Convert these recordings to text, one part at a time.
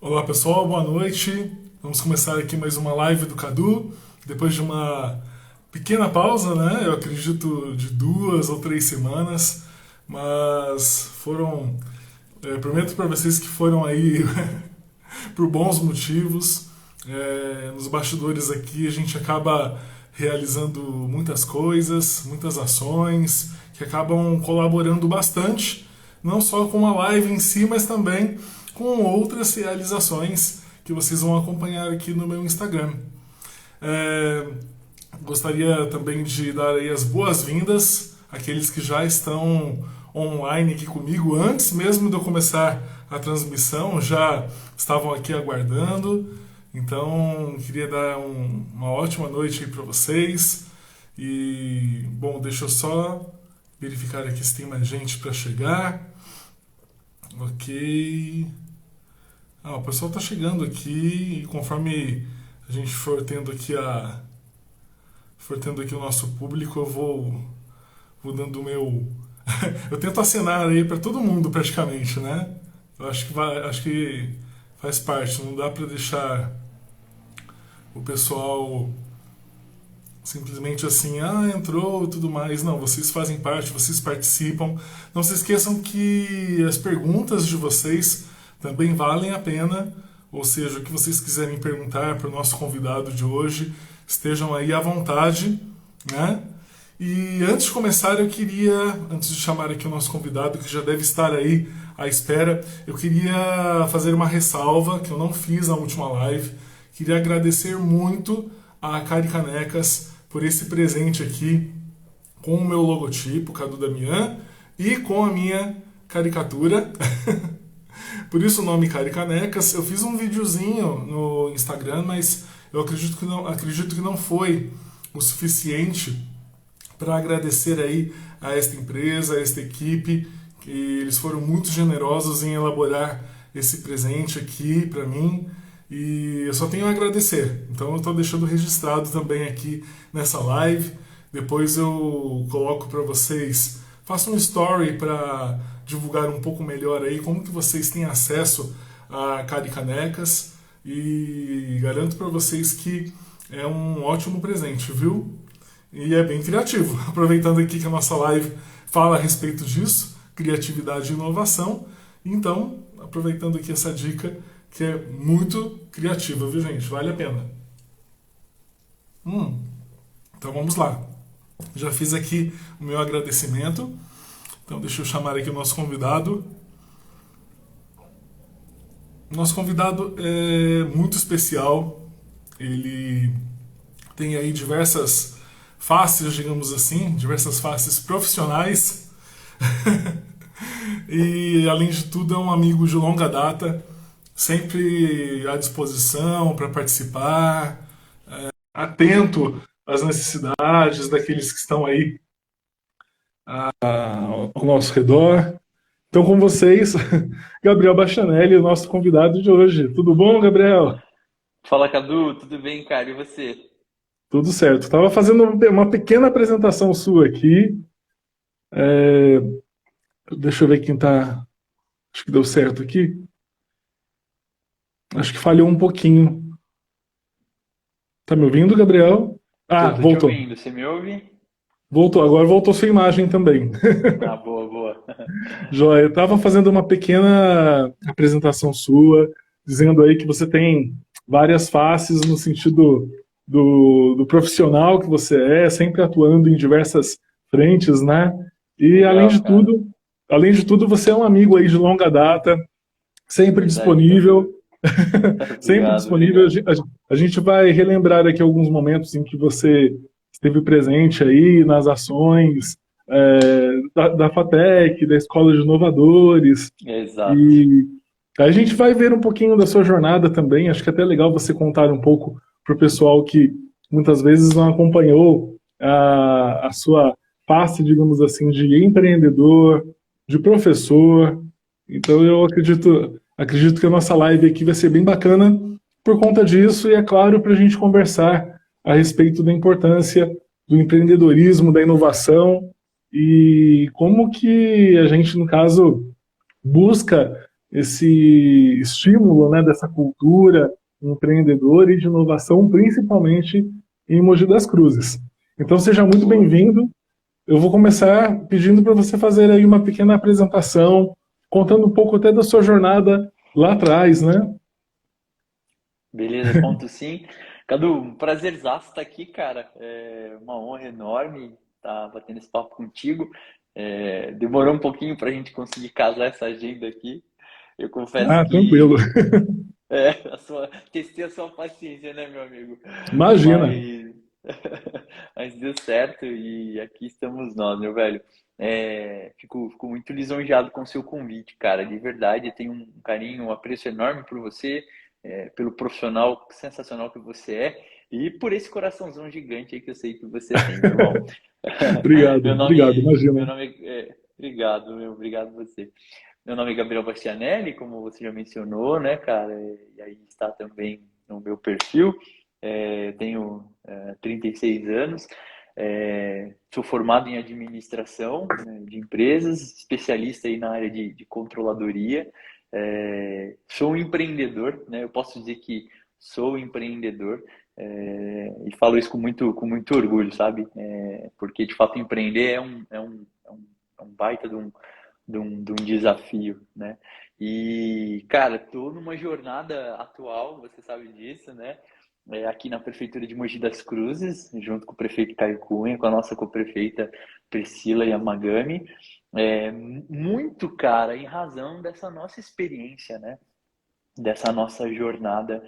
Olá pessoal, boa noite. Vamos começar aqui mais uma live do Cadu. Depois de uma pequena pausa, né? Eu acredito de 2 ou 3 semanas, mas foram. Prometo para vocês que foram aí por bons motivos. Nos bastidores aqui a gente acaba realizando muitas coisas, muitas ações que acabam colaborando bastante, não só com a live em si, mas também com outras realizações que vocês vão acompanhar aqui no meu Instagram. É, Gostaria também de dar aí as boas-vindas àqueles que já estão online aqui comigo antes mesmo de eu começar a transmissão, já estavam aqui aguardando. Então, queria dar uma ótima noite aí para vocês. E, bom, deixa eu só verificar aqui se tem mais gente para chegar. Ok. O pessoal está chegando aqui e conforme a gente for tendo aqui o nosso público, eu vou dando o meu. Eu tento acenar aí para todo mundo praticamente, né? Eu acho que faz parte. Não dá para deixar o pessoal simplesmente assim, entrou e tudo mais. Não, vocês fazem parte, vocês participam. Não se esqueçam que as perguntas de vocês também valem a pena. Ou seja, o que vocês quiserem perguntar para o nosso convidado de hoje, estejam aí à vontade, né? E antes de começar, antes de chamar aqui o nosso convidado, que já deve estar aí à espera, eu queria fazer uma ressalva que eu não fiz na última live. Queria agradecer muito a Cari Canecas por esse presente aqui com o meu logotipo, Cadu Damian, e com a minha caricatura. Por isso o nome Cari Canecas. Eu fiz um videozinho no Instagram, mas eu acredito que não foi o suficiente para agradecer aí a esta empresa, a esta equipe, que eles foram muito generosos em elaborar esse presente aqui para mim. E eu só tenho a agradecer. Então eu estou deixando registrado também aqui nessa live. Depois eu coloco para vocês, faço um story para divulgar um pouco melhor aí como que vocês têm acesso a Cari Canecas. E garanto para vocês que é um ótimo presente, viu? E é bem criativo. Aproveitando aqui que a nossa live fala a respeito disso, criatividade e inovação. Então, aproveitando aqui essa dica, que é muito criativa, viu, gente? Vale a pena. Então vamos lá. Já fiz aqui o meu agradecimento. Então deixa eu chamar aqui o nosso convidado. O nosso convidado é muito especial. Ele tem aí diversas faces, digamos assim, diversas faces profissionais. E além de tudo é um amigo de longa data, sempre à disposição para participar, atento às necessidades daqueles que estão aí ao nosso redor. Então, com vocês, Gabriel Bastianelli, o nosso convidado de hoje. Tudo bom, Gabriel? Fala, Cadu, tudo bem, cara? E você? Tudo certo. Estava fazendo uma pequena apresentação sua aqui. É, Deixa eu ver quem está. Acho que deu certo aqui. Acho que falhou um pouquinho. Tá me ouvindo, Gabriel? Tô te Voltou. ouvindo, você me ouve? Voltou. Agora voltou sua imagem também. Ah, boa, boa. Joia, eu estava fazendo uma pequena apresentação sua, dizendo aí que você tem várias faces no sentido do profissional que você é, sempre atuando em diversas frentes, né? E Legal, cara. além de tudo, você é um amigo aí de longa data, sempre Verdade, disponível, Cadu. sempre Obrigado, disponível. obrigado. A gente vai relembrar aqui alguns momentos em que você esteve presente aí nas ações da FATEC, da Escola de Inovadores, Exato. e a gente vai ver um pouquinho da sua jornada também. Acho que é até legal você contar um pouco para o pessoal que muitas vezes não acompanhou a sua face, digamos assim, de empreendedor, de professor. Então eu acredito que a nossa live aqui vai ser bem bacana por conta disso, e é claro, para a gente conversar a respeito da importância do empreendedorismo, da inovação, e como que a gente, no caso, busca esse estímulo, né, dessa cultura empreendedora e de inovação, principalmente em Mogi das Cruzes. Então seja muito Boa. bem-vindo. Eu vou começar pedindo para você fazer aí uma pequena apresentação, contando um pouco até da sua jornada lá atrás, né? Beleza, conto sim. Cadu, um prazerzaço estar aqui, cara. É uma honra enorme estar batendo esse papo contigo. Demorou um pouquinho para a gente conseguir casar essa agenda aqui. Eu confesso Ah, tranquilo. que testei a sua paciência, né, meu amigo? Imagina. Mas, mas deu certo e aqui estamos nós, meu velho. Fico muito lisonjeado com o seu convite, cara. De verdade, eu tenho um carinho, um apreço enorme por você, pelo profissional sensacional que você é e por esse coraçãozão gigante aí que eu sei que você tem, meu irmão. Obrigado, Meu obrigado, nome, meu imagina. nome obrigado, obrigado você. Meu nome é Gabriel Bastianelli, como você já mencionou, né, cara? E aí está também no meu perfil. Tenho 36 anos, sou formado em administração, né, de empresas, especialista aí na área de controladoria. Sou um empreendedor, né? Eu posso dizer que sou empreendedor. E falo isso com muito orgulho, sabe? Porque de fato empreender é um baita de um desafio, né? E, cara, tô numa jornada atual, você sabe disso, né? Aqui na Prefeitura de Mogi das Cruzes, junto com o prefeito Caio Cunha, com a nossa co-prefeita Priscila Yamagami. Muito, cara, em razão dessa nossa experiência, né? Dessa nossa jornada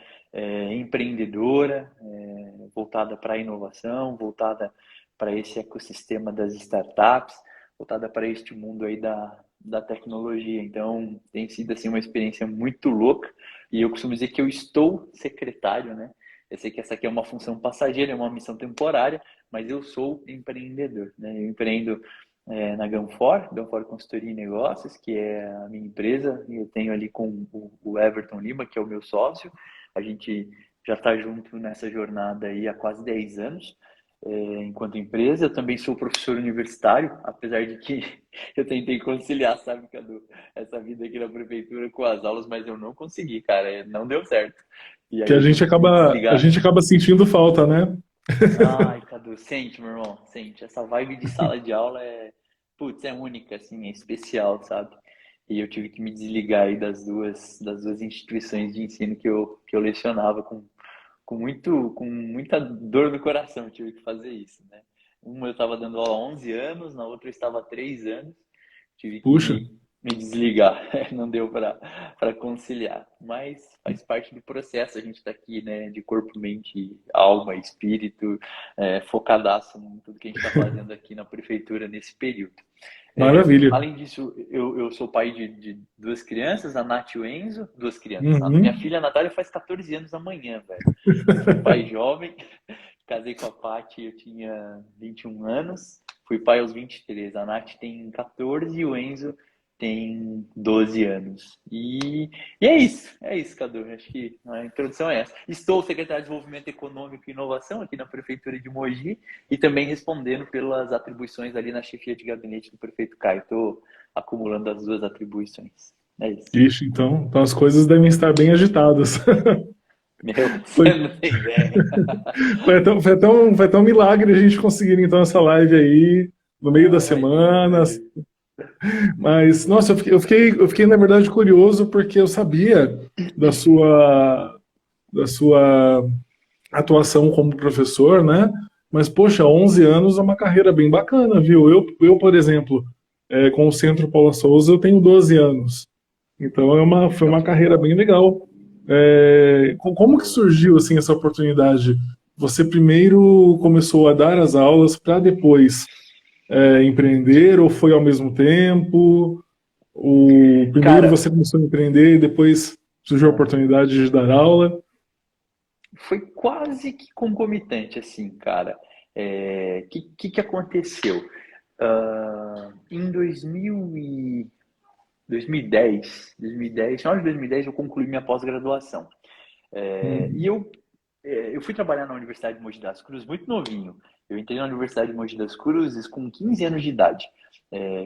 empreendedora, voltada para a inovação, voltada para esse ecossistema das startups, voltada para este mundo aí da tecnologia. Então, tem sido assim uma experiência muito louca e eu costumo dizer que eu estou secretário, né? Eu sei que essa aqui é uma função passageira, é uma missão temporária, mas eu sou empreendedor, né? Eu empreendo na Ganfor Consultoria e Negócios, que é a minha empresa, e eu tenho ali com o Everton Lima, que é o meu sócio. A gente já está junto nessa jornada aí há quase 10 anos, enquanto empresa. Eu também sou professor universitário, apesar de que eu tentei conciliar, sabe, Cadu, essa vida aqui na prefeitura com as aulas, mas eu não consegui, cara, não deu certo. E Que aí eu tive que me a desligar. gente acaba sentindo falta, né? Ai, Cadu, sente, meu irmão, sente. Essa vibe de sala de aula putz, é única, assim, é especial, sabe? E eu tive que me desligar aí das duas instituições de ensino que eu lecionava com muita dor no coração, eu tive que fazer isso, né? Uma eu estava dando aula há 11 anos, na outra eu estava há 3 anos, tive que Puxa, me desligar, não deu para conciliar, mas faz parte do processo, a gente está aqui, né, de corpo, mente, alma, espírito, focadaço em tudo que a gente está fazendo aqui na prefeitura nesse período. maravilha. Além disso, eu sou pai de duas crianças, a Nath e o Enzo, duas crianças. A minha Uhum. filha, a Natália, faz 14 anos amanhã, velho. Eu fui pai jovem, casei com a Paty, eu tinha 21 anos, fui pai aos 23. A Nath tem 14 e o Enzo tem 12 anos. E é isso, Cadu. Acho que a introdução é essa. Estou secretário de Desenvolvimento Econômico e Inovação aqui na Prefeitura de Mogi e também respondendo pelas atribuições ali na chefia de gabinete do prefeito Caio. Estou acumulando as duas atribuições. É isso. Ixi, então as coisas devem estar bem agitadas. Meu, Foi, você não tem ideia. foi até um milagre a gente conseguir então essa live aí no meio da Não, semana. imagina. Mas, nossa, eu fiquei, na verdade, curioso porque eu sabia da da sua atuação como professor, né? Mas, poxa, 11 anos é uma carreira bem bacana, viu? Por exemplo, com o Centro Paula Souza, eu tenho 12 anos. Então, foi Não, uma que carreira legal. bem legal. Como que Boa. surgiu, assim, essa oportunidade? Você primeiro começou a dar as aulas para depois empreender ou foi ao mesmo tempo? O primeiro Cara, você começou a empreender e depois surgiu a oportunidade de dar aula. foi quase que concomitante, assim, cara. Que aconteceu? Em 2010, final de 2010, eu concluí minha pós-graduação. E Uhum. eu fui trabalhar na Universidade de Mogi das Cruzes muito novinho. Eu entrei na Universidade de Mogi das Cruzes com 15 anos de idade,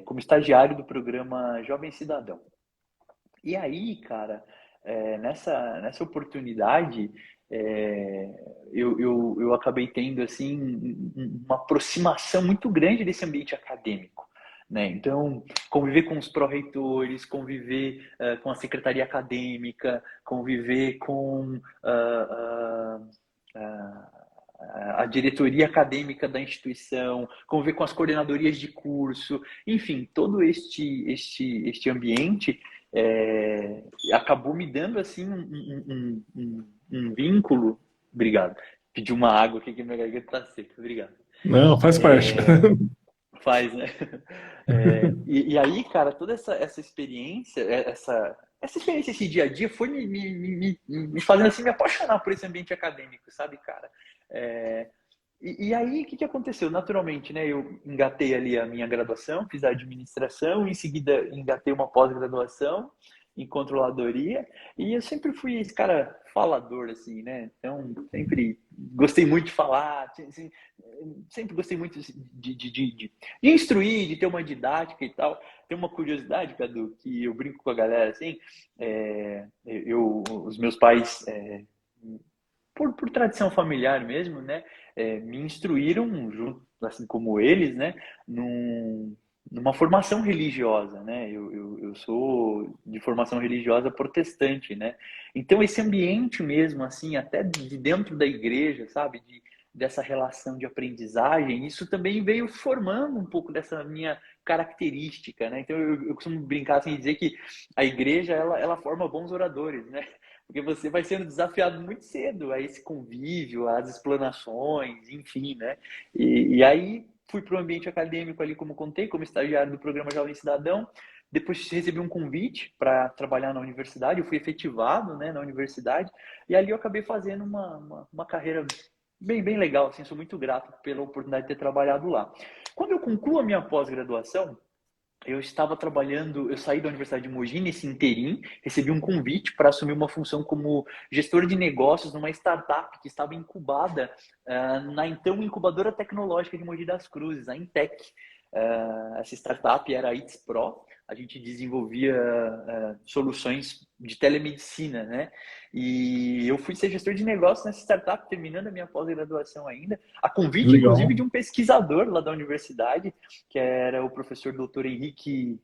como estagiário do programa Jovem Cidadão. E aí, cara, nessa oportunidade, eu acabei tendo assim uma aproximação muito grande desse ambiente acadêmico, né? Então, conviver com os pró-reitores, conviver com a secretaria acadêmica, conviver com a diretoria acadêmica da instituição, conviver com as coordenadorias de curso, enfim, todo este ambiente acabou me dando assim um vínculo. Obrigado. Pedi uma água aqui que minha garganta tá seca. Obrigado. Não, faz parte. Faz, né? E aí, cara, toda essa experiência, essa experiência, esse dia a dia foi me fazendo assim me apaixonar por esse ambiente acadêmico, sabe, cara? E aí, o que aconteceu? Naturalmente, né? Eu engatei ali a minha graduação, fiz a administração, em seguida engatei uma pós-graduação em controladoria, e eu sempre fui esse cara falador, assim, né? Então, sempre gostei muito de falar, sempre gostei muito de instruir, de ter uma didática e tal. Tem uma curiosidade, Cadu, que eu brinco com a galera, assim, os meus pais... por tradição familiar mesmo, né, me instruíram, junto, assim como eles, né, numa formação religiosa, né, eu sou de formação religiosa protestante, né, então esse ambiente mesmo, assim, até de dentro da igreja, sabe, dessa relação de aprendizagem, isso também veio formando um pouco dessa minha característica, né, então eu costumo brincar assim, dizer que a igreja, ela forma bons oradores, né, porque você vai sendo desafiado muito cedo a esse convívio, às explanações, enfim, né? E aí fui para o ambiente acadêmico ali, como contei, como estagiário do programa Jovem Cidadão. Depois recebi um convite para trabalhar na universidade, eu fui efetivado, né, na universidade, e ali eu acabei fazendo uma carreira bem legal, assim, sou muito grato pela oportunidade de ter trabalhado lá. Quando eu concluo a minha pós-graduação, eu estava trabalhando, eu saí da Universidade de Mogi nesse interim, recebi um convite para assumir uma função como gestor de negócios numa startup que estava incubada na então incubadora tecnológica de Mogi das Cruzes, a Intec. Essa startup era a It's Pro, a gente desenvolvia soluções de telemedicina, né? E eu fui ser gestor de negócios nessa startup, terminando a minha pós-graduação ainda, a convite, inclusive, Legal. de um pesquisador lá da universidade, que era o professor doutor Henrique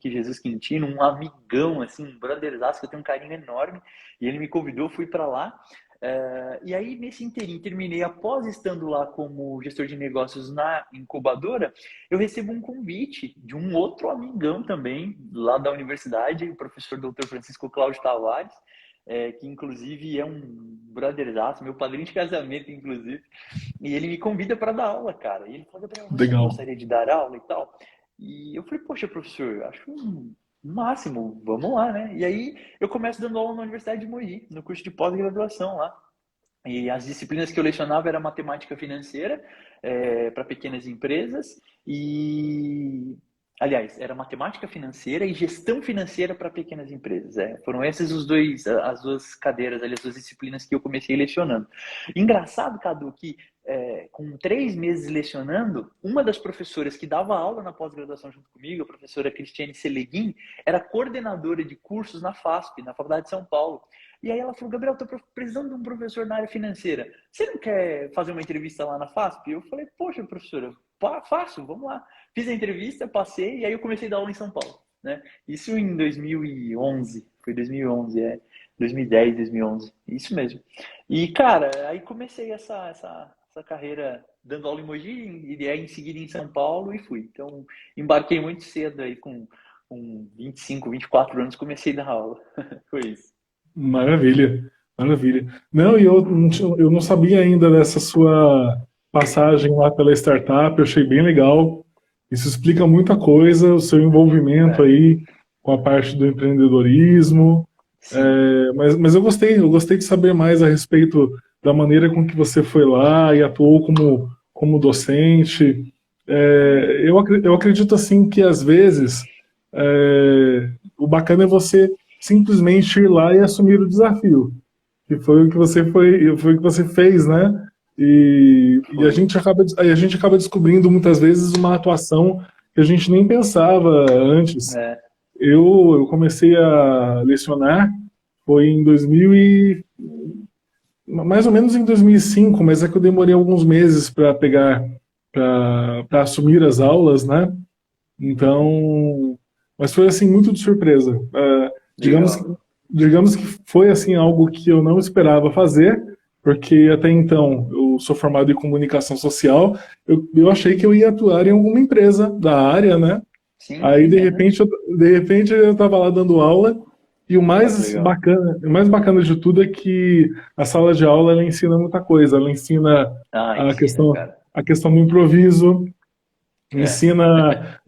Jesus Quintino, um amigão, assim, um brotherzaço, que eu tenho um carinho enorme, e ele me convidou, fui para lá. E aí, nesse interim, terminei, após estando lá como gestor de negócios na incubadora, eu recebo um convite de um outro amigão também, lá da universidade, o professor doutor Francisco Cláudio Tavares, que inclusive é um brotherzaço, meu padrinho de casamento, inclusive, e ele me convida para dar aula, cara. E ele falou: Gabriel, você não Legal. gostaria de dar aula e tal? E eu falei: poxa, professor, acho máximo, vamos lá, né? E aí eu começo dando aula na Universidade de Mogi, no curso de pós-graduação lá. E as disciplinas que eu lecionava era matemática financeira para pequenas empresas e, aliás, era matemática financeira e gestão financeira para pequenas empresas. Foram esses as duas cadeiras, ali, as duas disciplinas que eu comecei lecionando. Engraçado, Cadu, que com 3 meses lecionando, uma das professoras que dava aula na pós-graduação junto comigo, a professora Cristiane Seleguin, era coordenadora de cursos na FASP, na Faculdade de São Paulo. E aí ela falou: Gabriel, estou precisando de um professor na área financeira. Você não quer fazer uma entrevista lá na FASP? Eu falei: poxa, professora, faço, vamos lá. Fiz a entrevista, passei, e aí eu comecei a dar aula em São Paulo, né? Isso em 2011, foi 2011, 2010, 2011, isso mesmo. E, cara, aí comecei essa carreira dando aula em Mogi, e aí em seguida em São Paulo, e fui. Então, embarquei muito cedo aí, com 25, 24 anos, comecei a dar aula. Foi isso. Maravilha, maravilha. Não, e eu não sabia ainda dessa sua passagem lá pela startup, eu achei bem legal. Isso explica muita coisa, o seu envolvimento É, aí com a parte do empreendedorismo. sim. Mas eu gostei de saber mais a respeito da maneira com que você foi lá e atuou como docente. Eu acredito assim que às vezes o bacana é você simplesmente ir lá e assumir o desafio, que foi o que você fez, né? E Foi. a gente acaba descobrindo muitas vezes uma atuação que a gente nem pensava antes. É, eu comecei a lecionar foi em 2000 mais ou menos em 2005, mas é que eu demorei alguns meses para pegar, para assumir as aulas, né? Então, mas foi assim muito de surpresa. Digamos, Legal. digamos que foi assim algo que eu não esperava fazer, porque até então eu sou formado em comunicação social, eu achei que eu ia atuar em alguma empresa da área, né? Sim, Aí sim, aham. de repente eu estava lá dando aula e Olha que legal. o mais bacana de tudo é que a sala de aula ela ensina muita coisa. Ela ensina Ah, ensina, cara. a questão do improviso, É. ensina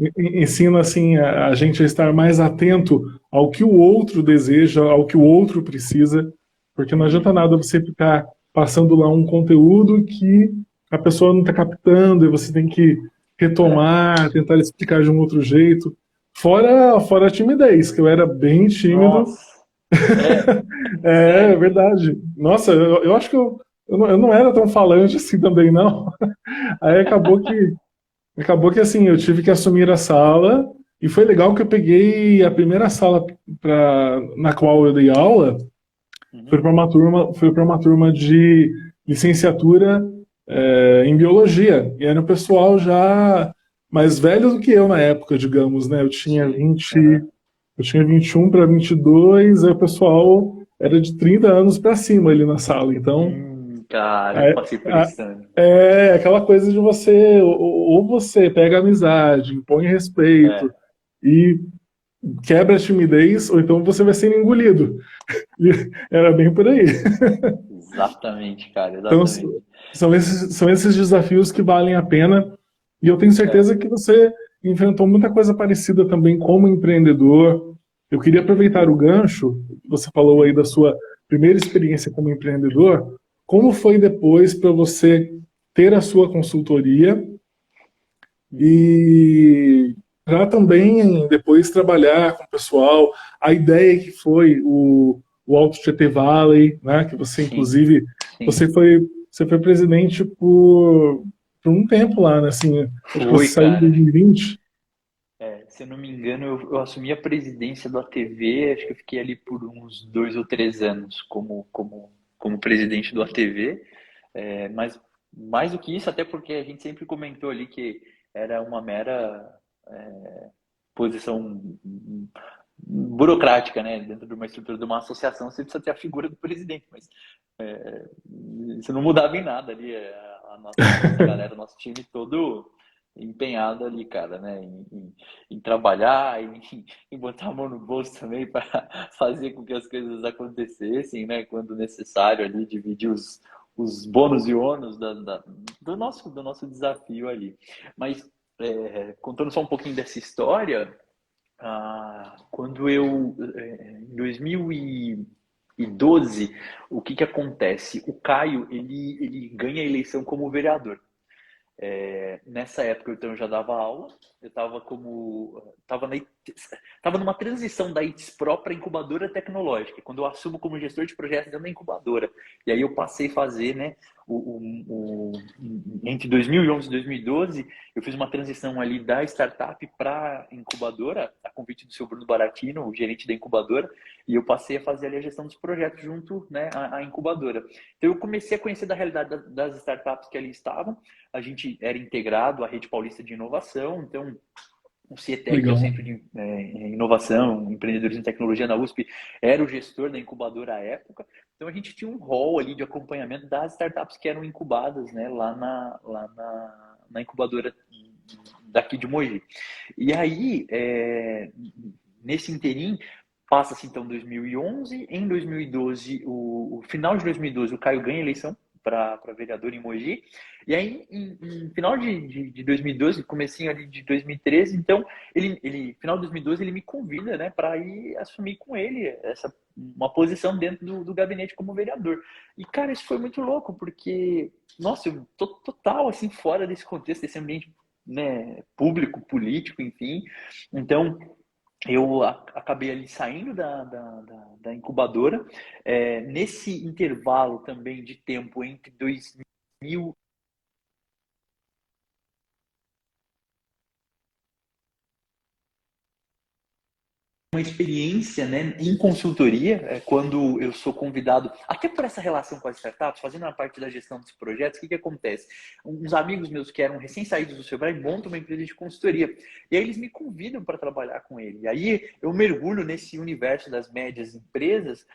assim a gente a estar mais atento ao que o outro deseja, ao que o outro precisa, porque não adianta Uhum. nada você ficar passando lá um conteúdo que a pessoa não está captando e você tem que É. retomar, tentar explicar de um outro jeito. Fora a timidez, que eu era bem tímido. Nossa. É. É Sério? verdade. Nossa, eu acho que eu não era tão falante assim também, não. Aí acabou que assim, eu tive que assumir a sala, e foi legal que eu peguei a primeira sala na qual eu dei aula, Uhum. foi para uma turma de licenciatura em biologia. E era um pessoal já mais velho do que eu na época, digamos, né? Sei. Aham. Eu tinha 21 para 22, aí o pessoal era de 30 anos para cima ali na sala. Então, Cara, eu é, passei por isso também. é aquela coisa de você, ou você pega amizade, impõe respeito É, e quebra a timidez, ou então você vai sendo engolido. E era bem por aí. exatamente, cara, Então, exatamente. são esses desafios que valem a pena. E eu tenho É. certeza que você enfrentou muita coisa parecida também como empreendedor. Eu queria aproveitar o gancho, você falou aí da sua primeira experiência como empreendedor. Como foi depois para você ter a sua consultoria Uhum. e para também depois trabalhar com o pessoal? A ideia que foi o Alto Tietê Valley, né? Que você Sim, inclusive sim. você foi presidente por um tempo lá, né? Assim, acho que você Foi, saiu em cara. 2020. Se eu não me engano, eu assumi a presidência do ATV, acho que eu fiquei ali por uns 2 ou 3 anos como presidente do ATV. Mas mais do que isso, até porque a gente sempre comentou ali que era uma mera posição burocrática, né? Dentro de uma estrutura de uma associação, você precisa ter a figura do presidente, mas é, isso não mudava em nada ali. A nossa galera, o nosso time todo empenhado ali, cara, né? Em trabalhar, em botar a mão no bolso também para fazer com que as coisas acontecessem, né? Quando necessário ali, dividir os bônus e ônus do nosso desafio ali. Mas contando só um pouquinho dessa história, quando em 2012, o que que acontece? O Caio, ele ganha a eleição como vereador. Nessa época, então, eu já dava aula, eu estava tava numa transição da ITS Pro para incubadora tecnológica, quando eu assumo como gestor de projetos dentro da incubadora. E aí eu passei a fazer, né, entre 2011 e 2012, eu fiz uma transição ali da startup para incubadora, a convite do seu Bruno Baratino, o gerente da incubadora, e eu passei a fazer ali a gestão dos projetos junto, né, à incubadora. Então eu comecei a conhecer da realidade das startups que ali estavam. A gente era integrado à Rede Paulista de Inovação, então o CIETEC, que é o Legal. Centro de Inovação, Empreendedorismo e Tecnologia na USP, era o gestor da incubadora à época. Então a gente tinha um rol ali de acompanhamento das startups que eram incubadas, né, lá na incubadora daqui de Mogi. E aí, nesse interim, passa-se então 2011, em 2012, o final de 2012, o Caio ganha a eleição para vereador em Mogi, e aí em final de 2012, comecinho ali de 2013, então, final de 2012, ele me convida, né, para ir assumir com ele uma posição dentro do gabinete como vereador. E, cara, isso foi muito louco, porque, nossa, eu tô total, assim, fora desse contexto, desse ambiente, né, público, político, enfim. Então, eu acabei ali saindo da incubadora. Nesse intervalo também de tempo entre 2000, uma experiência, né, em consultoria, quando eu sou convidado, até por essa relação com as startups, fazendo a parte da gestão dos projetos, o que acontece? Uns amigos meus que eram recém-saídos do Sebrae montam uma empresa de consultoria, e aí eles me convidam para trabalhar com ele. E aí eu mergulho nesse universo das médias empresas,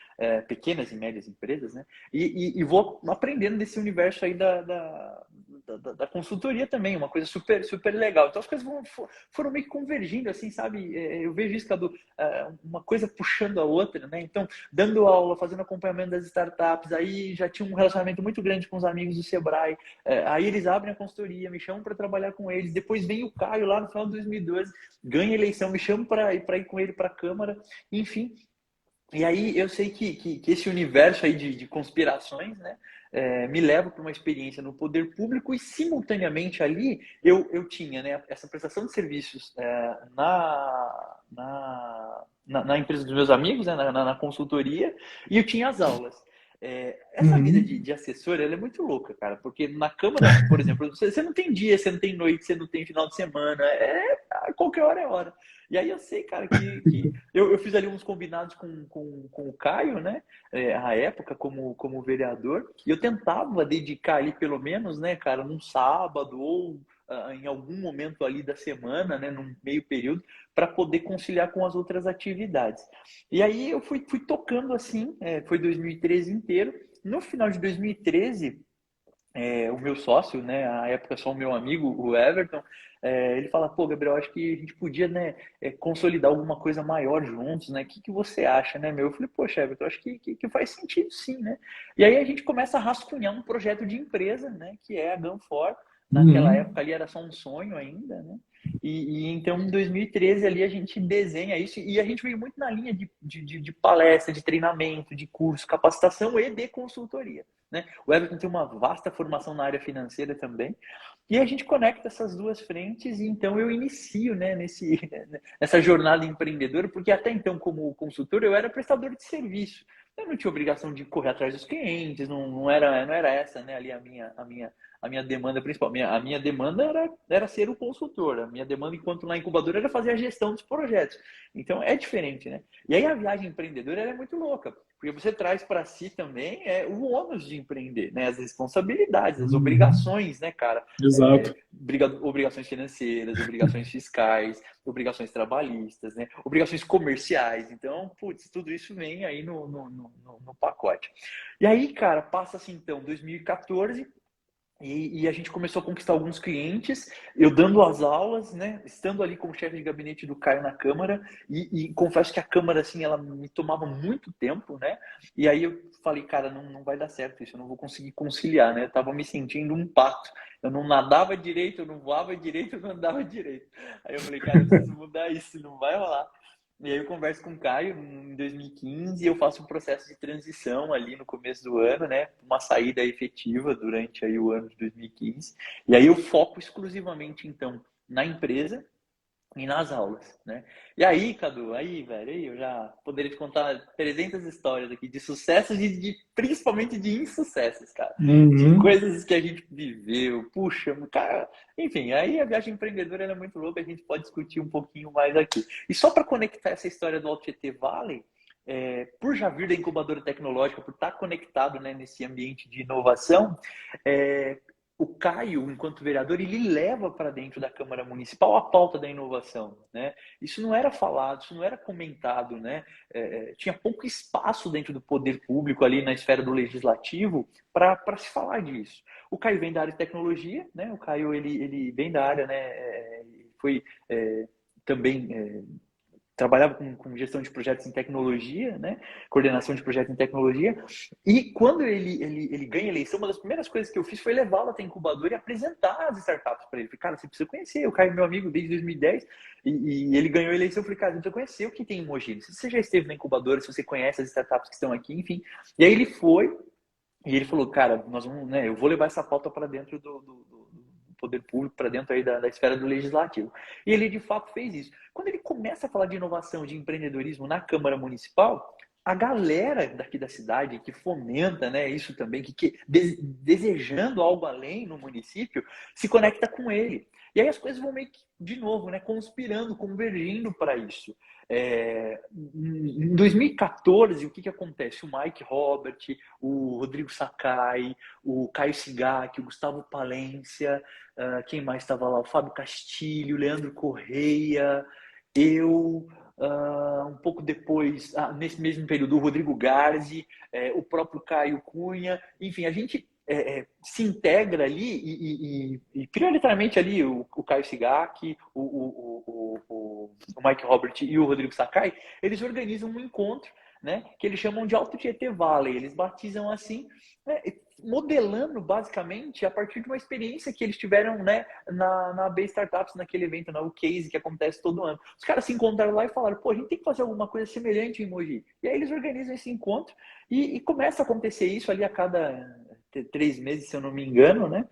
pequenas e médias empresas, né, e vou aprendendo desse universo aí da consultoria também, uma coisa super, super legal. Então as coisas foram meio que convergindo, assim, sabe? Eu vejo isso, Cadu, uma coisa puxando a outra, né? Então, dando aula, fazendo acompanhamento das startups, aí já tinha um relacionamento muito grande com os amigos do Sebrae, aí eles abrem a consultoria, me chamam para trabalhar com eles, depois vem o Caio lá no final de 2012, ganha a eleição, me chamam para ir com ele para a Câmara, enfim. E aí eu sei que esse universo aí de conspirações, né, me leva para uma experiência no poder público e simultaneamente ali eu tinha, né, essa prestação de serviços na empresa dos meus amigos, né, na consultoria, e eu tinha as aulas. Essa vida Uhum. de assessor, ela é muito louca, cara, porque na Câmara, por exemplo, você não tem dia, você não tem noite, você não tem final de semana, a qualquer hora é hora. E aí eu sei, cara, que eu fiz ali uns combinados com o Caio, né? À época, como vereador, e eu tentava dedicar ali pelo menos, né, cara, num sábado ou em algum momento ali da semana, né, num meio período, para poder conciliar com as outras atividades. E aí eu fui tocando assim, foi 2013 inteiro. No final de 2013, o meu sócio, né, à época só o meu amigo, o Everton, ele fala, pô, Gabriel, acho que a gente podia, né, consolidar alguma coisa maior juntos, né? O que você acha, né, meu? Eu falei, poxa, Everton, acho que faz sentido sim, né? E aí a gente começa a rascunhar um projeto de empresa, né, que é a Gun4. Naquela Uhum. época ali era só um sonho ainda, né? E então em 2013 ali a gente desenha isso e a gente veio muito na linha de palestra, de treinamento, de curso, capacitação e de consultoria. Né? O Everton tem uma vasta formação na área financeira também. E a gente conecta essas duas frentes e então eu inicio, né, nessa jornada empreendedora, porque até então, como consultor, eu era prestador de serviço. Eu não tinha obrigação de correr atrás dos clientes, não era essa, né, ali a minha demanda principal. A minha demanda era ser o consultor. A minha demanda enquanto na incubadora era fazer a gestão dos projetos. Então é diferente, né? E aí a viagem empreendedora ela é muito louca, porque você traz para si também o ônus de empreender, né? As responsabilidades, as Uhum. obrigações, né, cara? Exato. Obrigações financeiras, obrigações fiscais, obrigações trabalhistas, né? Obrigações comerciais. Então, putz, tudo isso vem aí no pacote. E aí, cara, passa-se então 2014 e a gente começou a conquistar alguns clientes, eu dando as aulas, né, estando ali como chefe de gabinete do Caio na Câmara, e confesso que a Câmara, assim, ela me tomava muito tempo, né, e aí eu falei, cara, não vai dar certo isso, eu não vou conseguir conciliar, né, eu tava me sentindo um pato, eu não nadava direito, eu não voava direito, eu não andava direito. Aí eu falei, cara, eu preciso mudar isso, não vai rolar. E aí eu converso com o Caio em 2015 e eu faço um processo de transição ali no começo do ano, né? Uma saída efetiva durante aí o ano de 2015. E aí eu foco exclusivamente, então, na empresa e nas aulas, né? E aí, Cadu, aí, velho, aí eu já poderia te contar 300 histórias aqui de sucessos e principalmente de insucessos, cara. De Uhum. coisas que a gente viveu, puxa, cara, enfim, aí a viagem empreendedora ela é muito louca, a gente pode discutir um pouquinho mais aqui. E só para conectar essa história do Alto GT Valley, por já vir da incubadora tecnológica, por estar conectado, né, nesse ambiente de inovação, é, o Caio, enquanto vereador, ele leva para dentro da Câmara Municipal a pauta da inovação, né? Isso não era falado, isso não era comentado, né? Tinha pouco espaço dentro do poder público ali na esfera do legislativo para se falar disso. O Caio vem da área de tecnologia, né? O Caio ele vem da área, né? Foi também trabalhava com gestão de projetos em tecnologia, né? Coordenação de projetos em tecnologia. E quando ele ganha a eleição, uma das primeiras coisas que eu fiz foi levá-lo até a incubadora e apresentar as startups para ele. Falei, cara, você precisa conhecer. O Caio é meu amigo desde 2010 e ele ganhou a eleição. Eu falei, cara, você precisa conhecer o que tem em Mogi. Se você já esteve na incubadora, se você conhece as startups que estão aqui, enfim. E aí ele foi e ele falou, cara, nós vamos, né, eu vou levar essa pauta para dentro do poder público, para dentro aí da esfera do legislativo. E ele de fato fez isso. Quando ele começa a falar de inovação, de empreendedorismo na Câmara Municipal, a galera daqui da cidade que fomenta, né, isso também, desejando algo além no município, se conecta com ele. E aí as coisas vão meio que, de novo, né, conspirando, convergindo para isso. Em 2014, o que acontece? O Mike Robert, o Rodrigo Sakai, o Caio Sigaki, o Gustavo Palência, quem mais estava lá? O Fábio Castilho, o Leandro Correia, eu... um pouco depois, nesse mesmo período, o Rodrigo Garzi, o próprio Caio Cunha, enfim, a gente se integra ali e prioritariamente ali o Caio Sigaki, o Mike Robert e o Rodrigo Sakai, eles organizam um encontro, né, que eles chamam de Alto Tietê Valley, eles batizam assim, né, modelando basicamente a partir de uma experiência que eles tiveram, né, na B Startups, naquele evento, o Case, que acontece todo ano. Os caras se encontraram lá e falaram, pô, a gente tem que fazer alguma coisa semelhante em Mogi. E aí eles organizam esse encontro e começa a acontecer isso ali a cada 3 meses, se eu não me engano, né?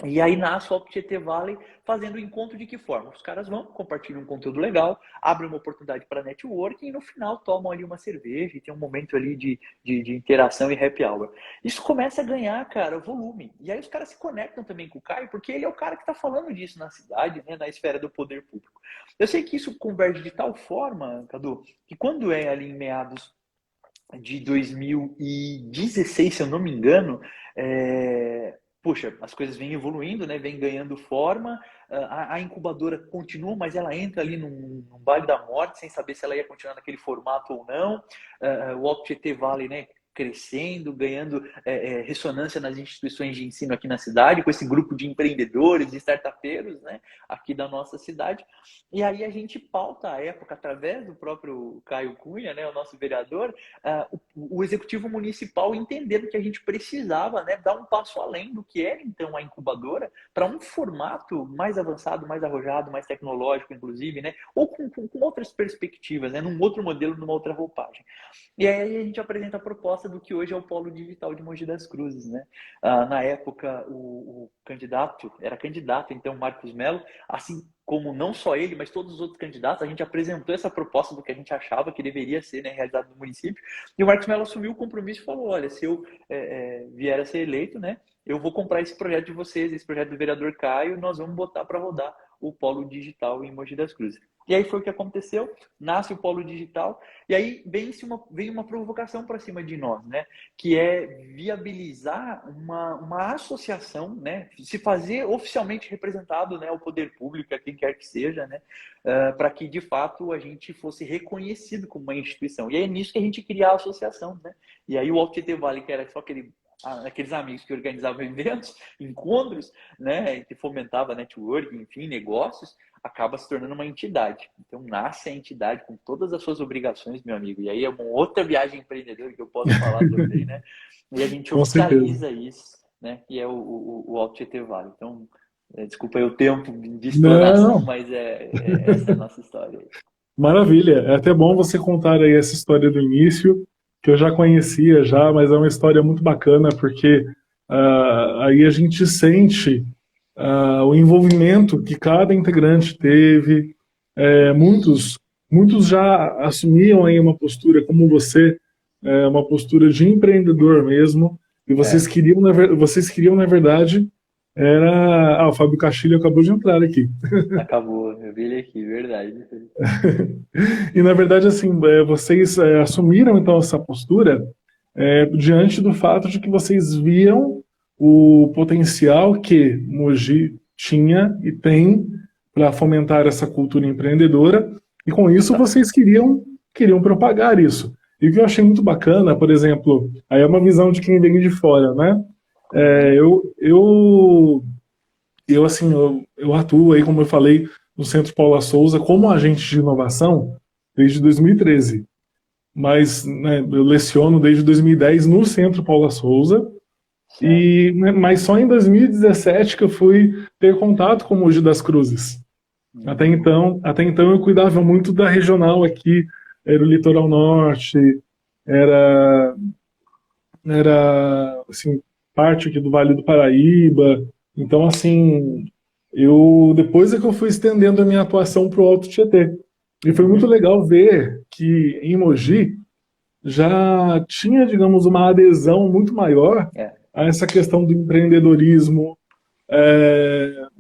E aí nasce o Alto Tietê Valley fazendo o encontro de que forma? Os caras vão, compartilham um conteúdo legal, abrem uma oportunidade para networking e no final tomam ali uma cerveja e tem um momento ali de interação e happy hour. Isso começa a ganhar, cara, volume. E aí os caras se conectam também com o Caio, porque ele é o cara que está falando disso na cidade, né, na esfera do poder público. Eu sei que isso converge de tal forma, Cadu, que quando é ali em meados de 2016, se eu não me engano, puxa, as coisas vêm evoluindo, né? Vem ganhando forma, a incubadora continua, mas ela entra ali num vale da morte, sem saber se ela ia continuar naquele formato ou não. O Alto Tietê Valley, né, crescendo, ganhando ressonância nas instituições de ensino aqui na cidade, com esse grupo de empreendedores e startupeiros, né, aqui da nossa cidade. E aí a gente pauta a época, através do próprio Caio Cunha, né, o nosso vereador, o executivo municipal entendendo que a gente precisava, né, dar um passo além do que era então a incubadora, para um formato mais avançado, mais arrojado, mais tecnológico, inclusive, né, ou com outras perspectivas, né, num outro modelo, numa outra roupagem. E aí a gente apresenta a proposta do que hoje é o Polo Digital de Mogi das Cruzes, né? Na época, o candidato, era candidato, então, Marcos Mello, assim como não só ele, mas todos os outros candidatos, a gente apresentou essa proposta do que a gente achava que deveria ser, né, realizado no município, e o Marcos Mello assumiu o compromisso e falou, olha, se eu vier a ser eleito, né, eu vou comprar esse projeto de vocês, esse projeto do vereador Caio, nós vamos botar para rodar o Polo Digital em Mogi das Cruzes. E aí foi o que aconteceu, nasce o Polo Digital, e aí vem uma provocação para cima de nós, né? Que é viabilizar uma associação, né? Se fazer oficialmente representado, né, ao poder público, a quem quer que seja, né? Para que, de fato, a gente fosse reconhecido como uma instituição. E é nisso que a gente cria a associação, né? E aí o Alto Tietê Valley, que era só aqueles amigos que organizavam eventos, encontros, né, que fomentava networking, enfim, negócios, acaba se tornando uma entidade. Então, nasce a entidade com todas as suas obrigações, meu amigo. E aí é uma outra viagem empreendedora que eu posso falar também, né? E a gente Com certeza. oficializa isso, né? Que é o Alto Tietê Valley. Então, desculpa aí o tempo de explanação, Não, mas essa é a nossa história aí. maravilha. É até bom você contar aí essa história do início, que eu já conhecia já, mas é uma história muito bacana, porque aí a gente sente o envolvimento que cada integrante teve. Muitos já assumiam aí uma postura, como você, uma postura de empreendedor mesmo, e É, vocês queriam, na verdade, o Fábio Castilho acabou de entrar aqui. acabou, eu vi ele aqui, verdade. E na verdade, assim, vocês assumiram então essa postura diante do fato de que vocês viam o potencial que Mogi tinha e tem para fomentar essa cultura empreendedora, e com isso vocês Exatamente. queriam propagar isso. E o que eu achei muito bacana, por exemplo, aí é uma visão de quem vem de fora, né? É, Uhum. eu, eu, eu atuo aí, como eu falei, no Centro Paula Souza como agente de inovação desde 2013. Mas né, eu leciono desde 2010 no Centro Paula Souza, Certo. mas só em 2017 que eu fui ter contato com o Mogi das Cruzes. Uhum. Até então eu cuidava muito da regional aqui, era o litoral norte, era assim, parte aqui do Vale do Paraíba. Então, assim, depois é que eu fui estendendo a minha atuação para o Alto Tietê. E foi muito Uhum. legal ver que em Mogi já tinha, digamos, uma adesão muito maior É. a essa questão do empreendedorismo.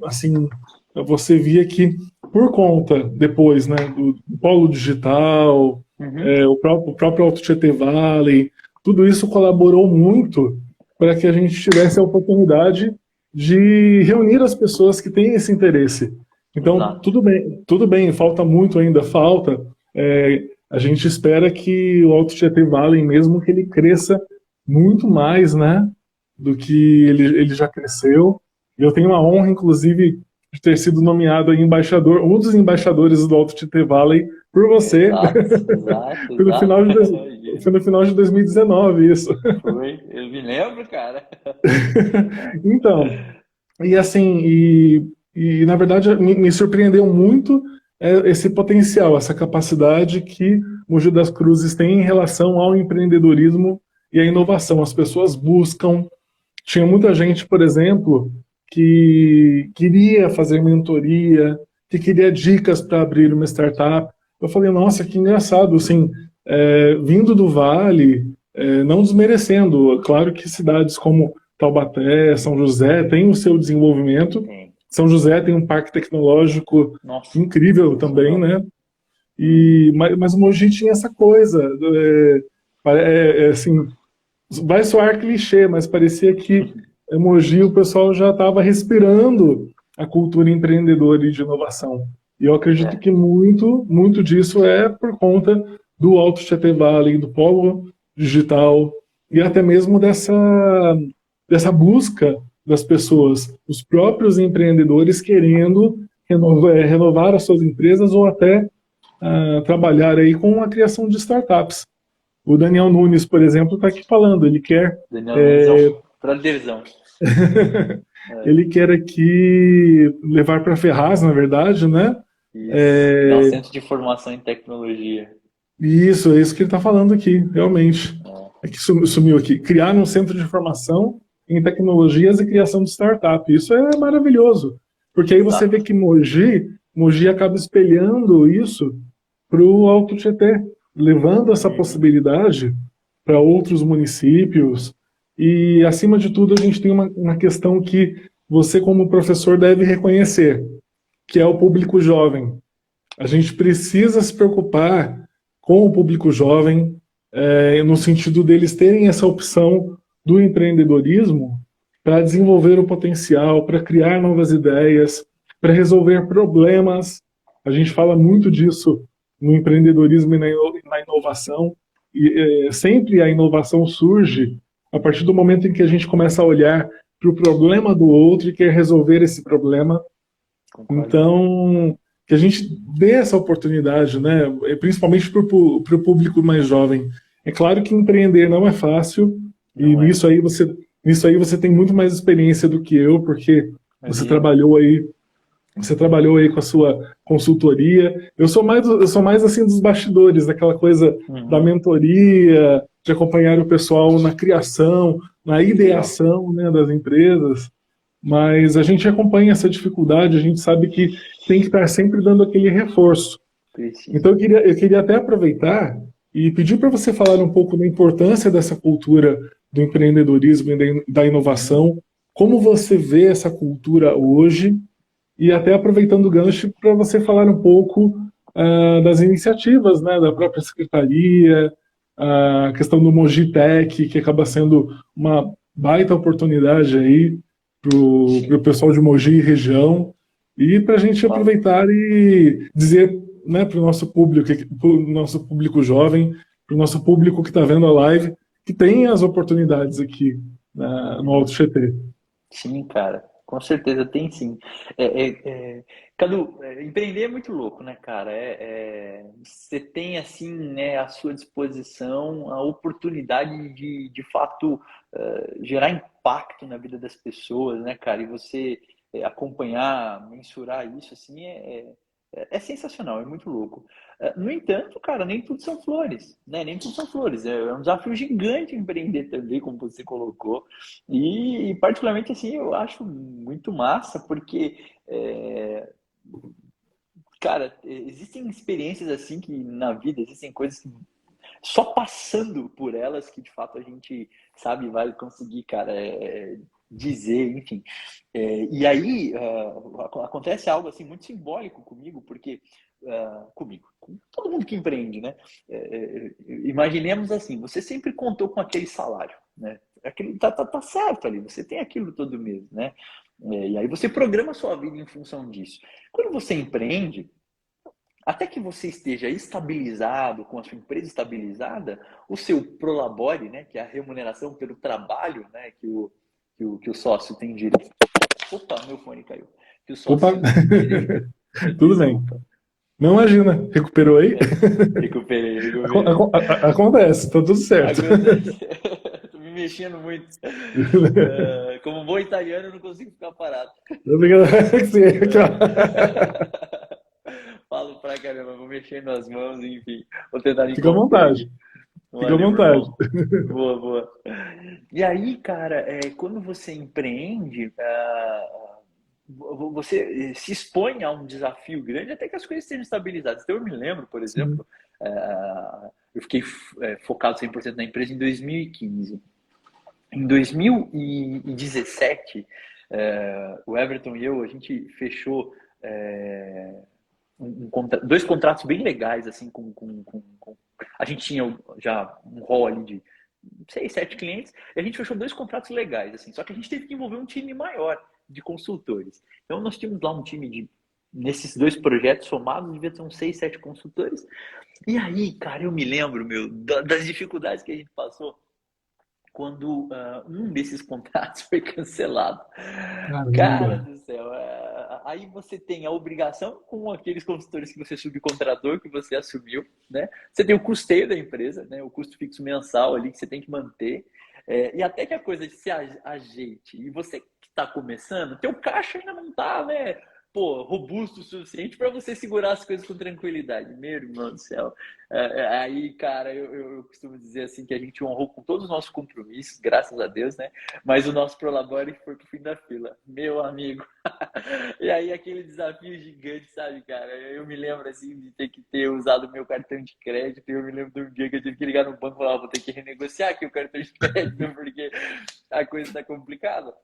Assim, você via que por conta depois, né, do polo digital, Uhum. o próprio Alto Tietê Valley, tudo isso colaborou muito para que a gente tivesse a oportunidade de reunir as pessoas que têm esse interesse. Então, Exato. tudo bem, falta muito ainda, falta. A gente espera que o Alto Tietê Valley, mesmo que ele cresça muito mais, né, do que ele já cresceu. Eu tenho a honra, inclusive, de ter sido nomeado aí embaixador, um dos embaixadores do Alto Tietê Valley por você. Exato, exato, Foi no exato. final de, Imagina. foi no final de 2019, isso. Foi, eu me lembro, cara. Então, e assim, na verdade me surpreendeu muito esse potencial, essa capacidade que Mogi das Cruzes tem em relação ao empreendedorismo e à inovação. As pessoas buscam. Tinha muita gente, por exemplo, que queria fazer mentoria, que queria dicas para abrir uma startup. Eu falei, nossa, que engraçado, assim, vindo do Vale, não desmerecendo, claro que cidades como Taubaté, São José têm o seu desenvolvimento. Tem. São José tem um parque tecnológico Nossa, incrível também, sensacional. né? Uhum. Mas o Mogi tinha essa coisa, assim, vai soar clichê, mas parecia que Mogi o pessoal já estava respirando a cultura empreendedora e de inovação. E eu acredito É, que muito disso é por conta do Alto Tietê Valley, do polo digital e até mesmo dessa busca das pessoas, os próprios empreendedores querendo renovar as suas empresas ou até trabalhar aí com a criação de startups. O Daniel Nunes, por exemplo, está aqui falando, ele quer Daniel Nunes é um prazerzão. É, ele quer aqui levar para Ferraz, na verdade, né? isso. É um É, centro de formação em tecnologia. isso, é isso que ele está falando aqui, realmente. É, É que sumiu aqui. Criar um centro de formação em tecnologias e criação de startup. Isso é maravilhoso. Porque aí você vê exato. que Mogi acaba espelhando isso para o Alto Tietê, levando essa Uhum. possibilidade para outros municípios. E, acima de tudo, a gente tem uma questão que você, como professor, deve reconhecer, que é o público jovem. A gente precisa se preocupar com o público jovem, no sentido deles terem essa opção do empreendedorismo para desenvolver o potencial, para criar novas ideias, para resolver problemas. A gente fala muito disso no empreendedorismo e na inovação. E sempre a inovação surge a partir do momento em que a gente começa a olhar para o problema do outro e quer resolver esse problema. Concordo. Então, que a gente dê essa oportunidade, né? Principalmente para o público mais jovem. É claro que empreender não é fácil, e Não é. nisso aí você tem muito mais experiência do que eu, porque você Imagina. trabalhou aí, você trabalhou aí com a sua consultoria. Eu sou mais assim dos bastidores, daquela coisa da Uhum. mentoria, de acompanhar o pessoal na criação, na Que legal. ideação, né, das empresas. Mas a gente acompanha essa dificuldade, a gente sabe que tem que estar sempre dando aquele reforço. Precisa. Então eu queria até aproveitar e pedir para você falar um pouco da importância dessa cultura do empreendedorismo e da Uhum. inovação, como você vê essa cultura hoje, e até aproveitando o gancho para você falar um pouco das iniciativas, né, da própria secretaria, a questão do Mojitec, que acaba sendo uma baita oportunidade aí para o Sim. pessoal de Mogi e região, e para a gente Fala. aproveitar e dizer, né, para o nosso público jovem, para o nosso público que está vendo a live, que tem as oportunidades aqui no Alto Uhum. GT. Sim, cara, com certeza tem sim. Cadu, empreender é muito louco, né, cara? Você tem assim, né, à sua disposição a oportunidade de fato, gerar impacto na vida das pessoas, né, cara? E você acompanhar, mensurar isso, assim, é sensacional, é muito louco. No entanto, cara, nem tudo são flores, né? Nem tudo são flores. É um desafio gigante empreender também, como você colocou. E, particularmente assim, eu acho muito massa, porque, cara, existem experiências assim que na vida, existem coisas que só passando por elas que de fato a gente, sabe, vai conseguir, cara, dizer, enfim. E aí acontece algo assim muito simbólico comigo, porque comigo, com todo mundo que empreende, né? Imaginemos assim, você sempre contou com aquele salário, né? Aquele, tá certo ali, você tem aquilo todo mês, né? E aí você programa a sua vida em função disso. Quando você empreende, até que você esteja estabilizado, com a sua empresa estabilizada, o seu prolabore, né, que é a remuneração pelo trabalho, né, que o sócio tem direito. Opa, meu fone caiu. Que o Opa, sócio tem direito. tudo bem. Desculpa. Não imagina, recuperou aí? Recuperei. Acontece, tá tudo certo. Acontece. Tô me mexendo muito. Como bom italiano, eu não consigo ficar parado. Obrigado. Aqui, ó. Falo pra caramba, vou mexendo as mãos, enfim. Vou tentar me Fica à conter vontade. aqui. Fica à Valeu, meu vontade. irmão. Boa, boa. E aí, cara, quando você empreende, você se expõe a um desafio grande até que as coisas estejam estabilizadas. Então, eu me lembro, por Sim. exemplo, eu fiquei focado 100% na empresa em 2015. Em 2017, o Everton e eu, a gente fechou dois contratos bem legais, assim, a gente tinha já um rol ali de 6, 7 clientes, e a gente fechou dois contratos legais, assim, só que a gente teve que envolver um time maior de consultores. Então, nós tínhamos lá um time nesses dois projetos somados, devia ter uns 6, 7 consultores. E aí, cara, eu me lembro, meu, das dificuldades que a gente passou quando um desses contratos foi cancelado. Cara Caramba. do céu, aí você tem a obrigação com aqueles consultores que você subcontratou, que você assumiu, né? Você tem o custeio da empresa, né? O custo fixo mensal ali que você tem que manter. E até que a coisa se ajeite. E você que está começando, teu caixa ainda não está, né? Pô, robusto o suficiente para você segurar as coisas com tranquilidade. Meu irmão do céu. Aí, cara, eu costumo dizer assim que a gente honrou com todos os nossos compromissos, graças a Deus, né? Mas o nosso prolabore foi pro fim da fila. Meu amigo. E aí, aquele desafio gigante, sabe, cara? Eu me lembro, assim, de ter que ter usado o meu cartão de crédito. Eu me lembro de um dia que eu tive que ligar no banco e falar, vou ter que renegociar aqui o cartão de crédito, porque a coisa tá complicada.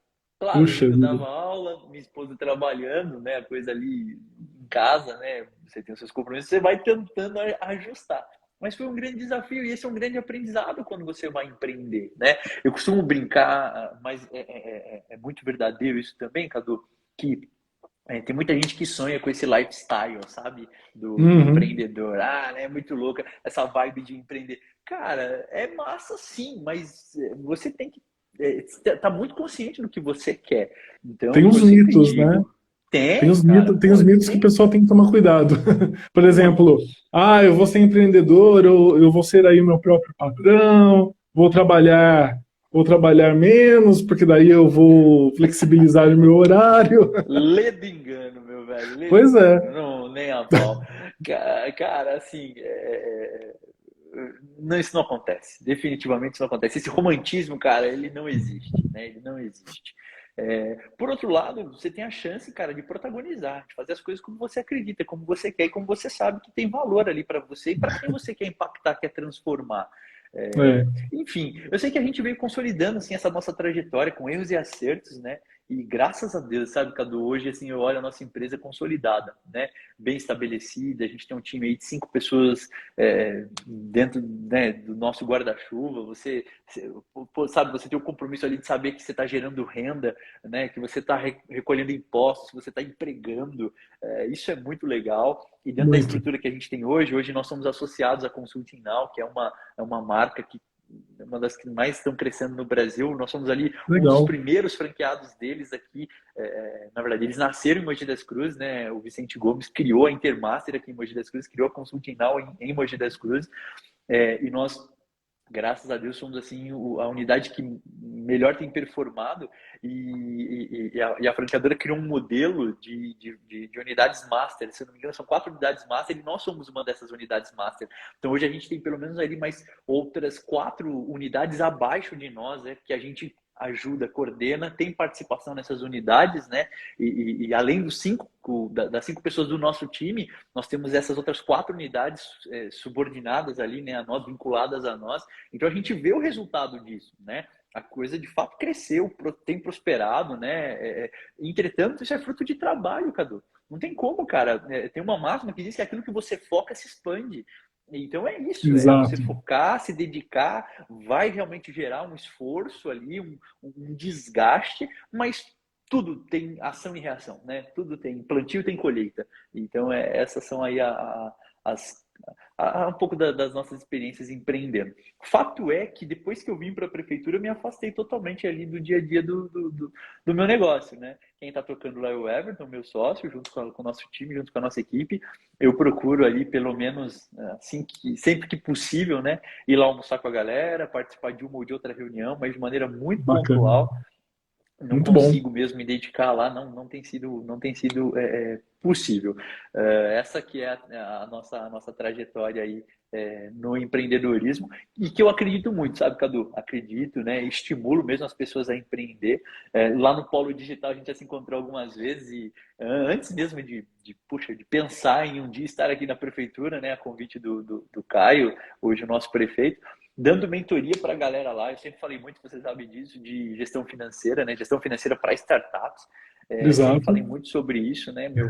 Claro, eu Puxa ainda vida. dava aula, minha esposa trabalhando, né? A coisa ali em casa, né? Você tem os seus compromissos, você vai tentando ajustar. Mas foi um grande desafio e esse é um grande aprendizado quando você vai empreender, né? Eu costumo brincar, mas é muito verdadeiro isso também, Cadu, que tem muita gente que sonha com esse lifestyle, sabe? Do Uhum. empreendedor. Ah, né? É muito louca essa vibe de empreender. Cara, é massa sim, mas você tem que tá muito consciente do que você quer. Tem Então, uns eu sempre mitos, né? digo, tem, cara, Tem pô, os mitos que o tem pessoal tem que tomar cuidado. Por muito. exemplo, eu vou ser empreendedor, eu vou ser aí o meu próprio patrão, vou trabalhar menos, porque daí eu vou flexibilizar o meu horário. Ledo engano, meu velho, ledo Pois é, engano, não, nem a pau. Cara, assim, não, isso não acontece. Definitivamente isso não acontece. Esse romantismo, cara, ele não existe, né? Ele não existe. Por outro lado, você tem a chance, cara, de protagonizar, de fazer as coisas como você acredita, como você quer e como você sabe que tem valor ali para você e para quem você quer impactar, quer transformar. é, Enfim, eu sei que a gente veio consolidando assim essa nossa trajetória com erros e acertos, né? E graças a Deus, sabe, Cadu, hoje assim eu olho a nossa empresa consolidada, né? Bem estabelecida, a gente tem um time aí de 5 pessoas dentro, né, do nosso guarda-chuva. Sabe, você tem o compromisso ali de saber que você está gerando renda, né? Que você está recolhendo impostos, que você está empregando. Isso é muito legal. E dentro da muito. estrutura que a gente tem hoje nós somos associados à Consulting Now, que é uma marca que é uma das que mais estão crescendo no Brasil. Nós somos ali um dos Legal. primeiros franqueados deles aqui. Na verdade, eles nasceram em Mogi das Cruzes, né? O Vicente Gomes criou a Intermaster aqui em Mogi das Cruzes, criou a Consulting Now em Mogi das Cruzes. E nós, graças a Deus, somos assim a unidade que melhor tem performado e a franqueadora criou um modelo de unidades master. Se eu não me engano, são 4 unidades master e nós somos uma dessas unidades master. Então hoje a gente tem pelo menos ali mais outras 4 unidades abaixo de nós, que a gente ajuda, coordena, tem participação nessas unidades, né? E além das 5 pessoas do nosso time, nós temos essas outras 4 unidades subordinadas ali, né, a nós, vinculadas a nós. Então a gente vê o resultado disso, né? A coisa de fato cresceu, tem prosperado, né? Entretanto, isso é fruto de trabalho, Cadu. Não tem como, cara. Tem uma máxima que diz que aquilo que você foca se expande. Então é isso, é você Exato. focar, se dedicar, vai realmente gerar um esforço ali, um desgaste, mas tudo tem ação e reação, né? Tudo tem plantio, tem colheita. Então essas são aí as, um pouco das nossas experiências empreendendo. Fato é que depois que eu vim para a prefeitura, eu me afastei totalmente ali do dia a dia do meu negócio, né? Quem está tocando lá é o Everton, meu sócio, junto com o nosso time, junto com a nossa equipe. Eu procuro ali, pelo menos, assim, sempre que possível, né? Ir lá almoçar com a galera, participar de uma ou de outra reunião, mas de maneira muito Bacana. pontual. Não Muito bom. consigo mesmo me dedicar lá, não tem sido possível. Essa que é a nossa trajetória aí no empreendedorismo e que eu acredito muito, sabe, Cadu? Acredito, né? Estimulo mesmo as pessoas a empreender. Lá no Polo Digital a gente já se encontrou algumas vezes e antes mesmo de pensar em um dia estar aqui na prefeitura, né? A convite do Caio, hoje o nosso prefeito, dando mentoria para a galera lá. Eu sempre falei muito, você sabe disso, de gestão financeira, né? Gestão financeira para startups. Sempre Exato. falei muito sobre isso, né, meu?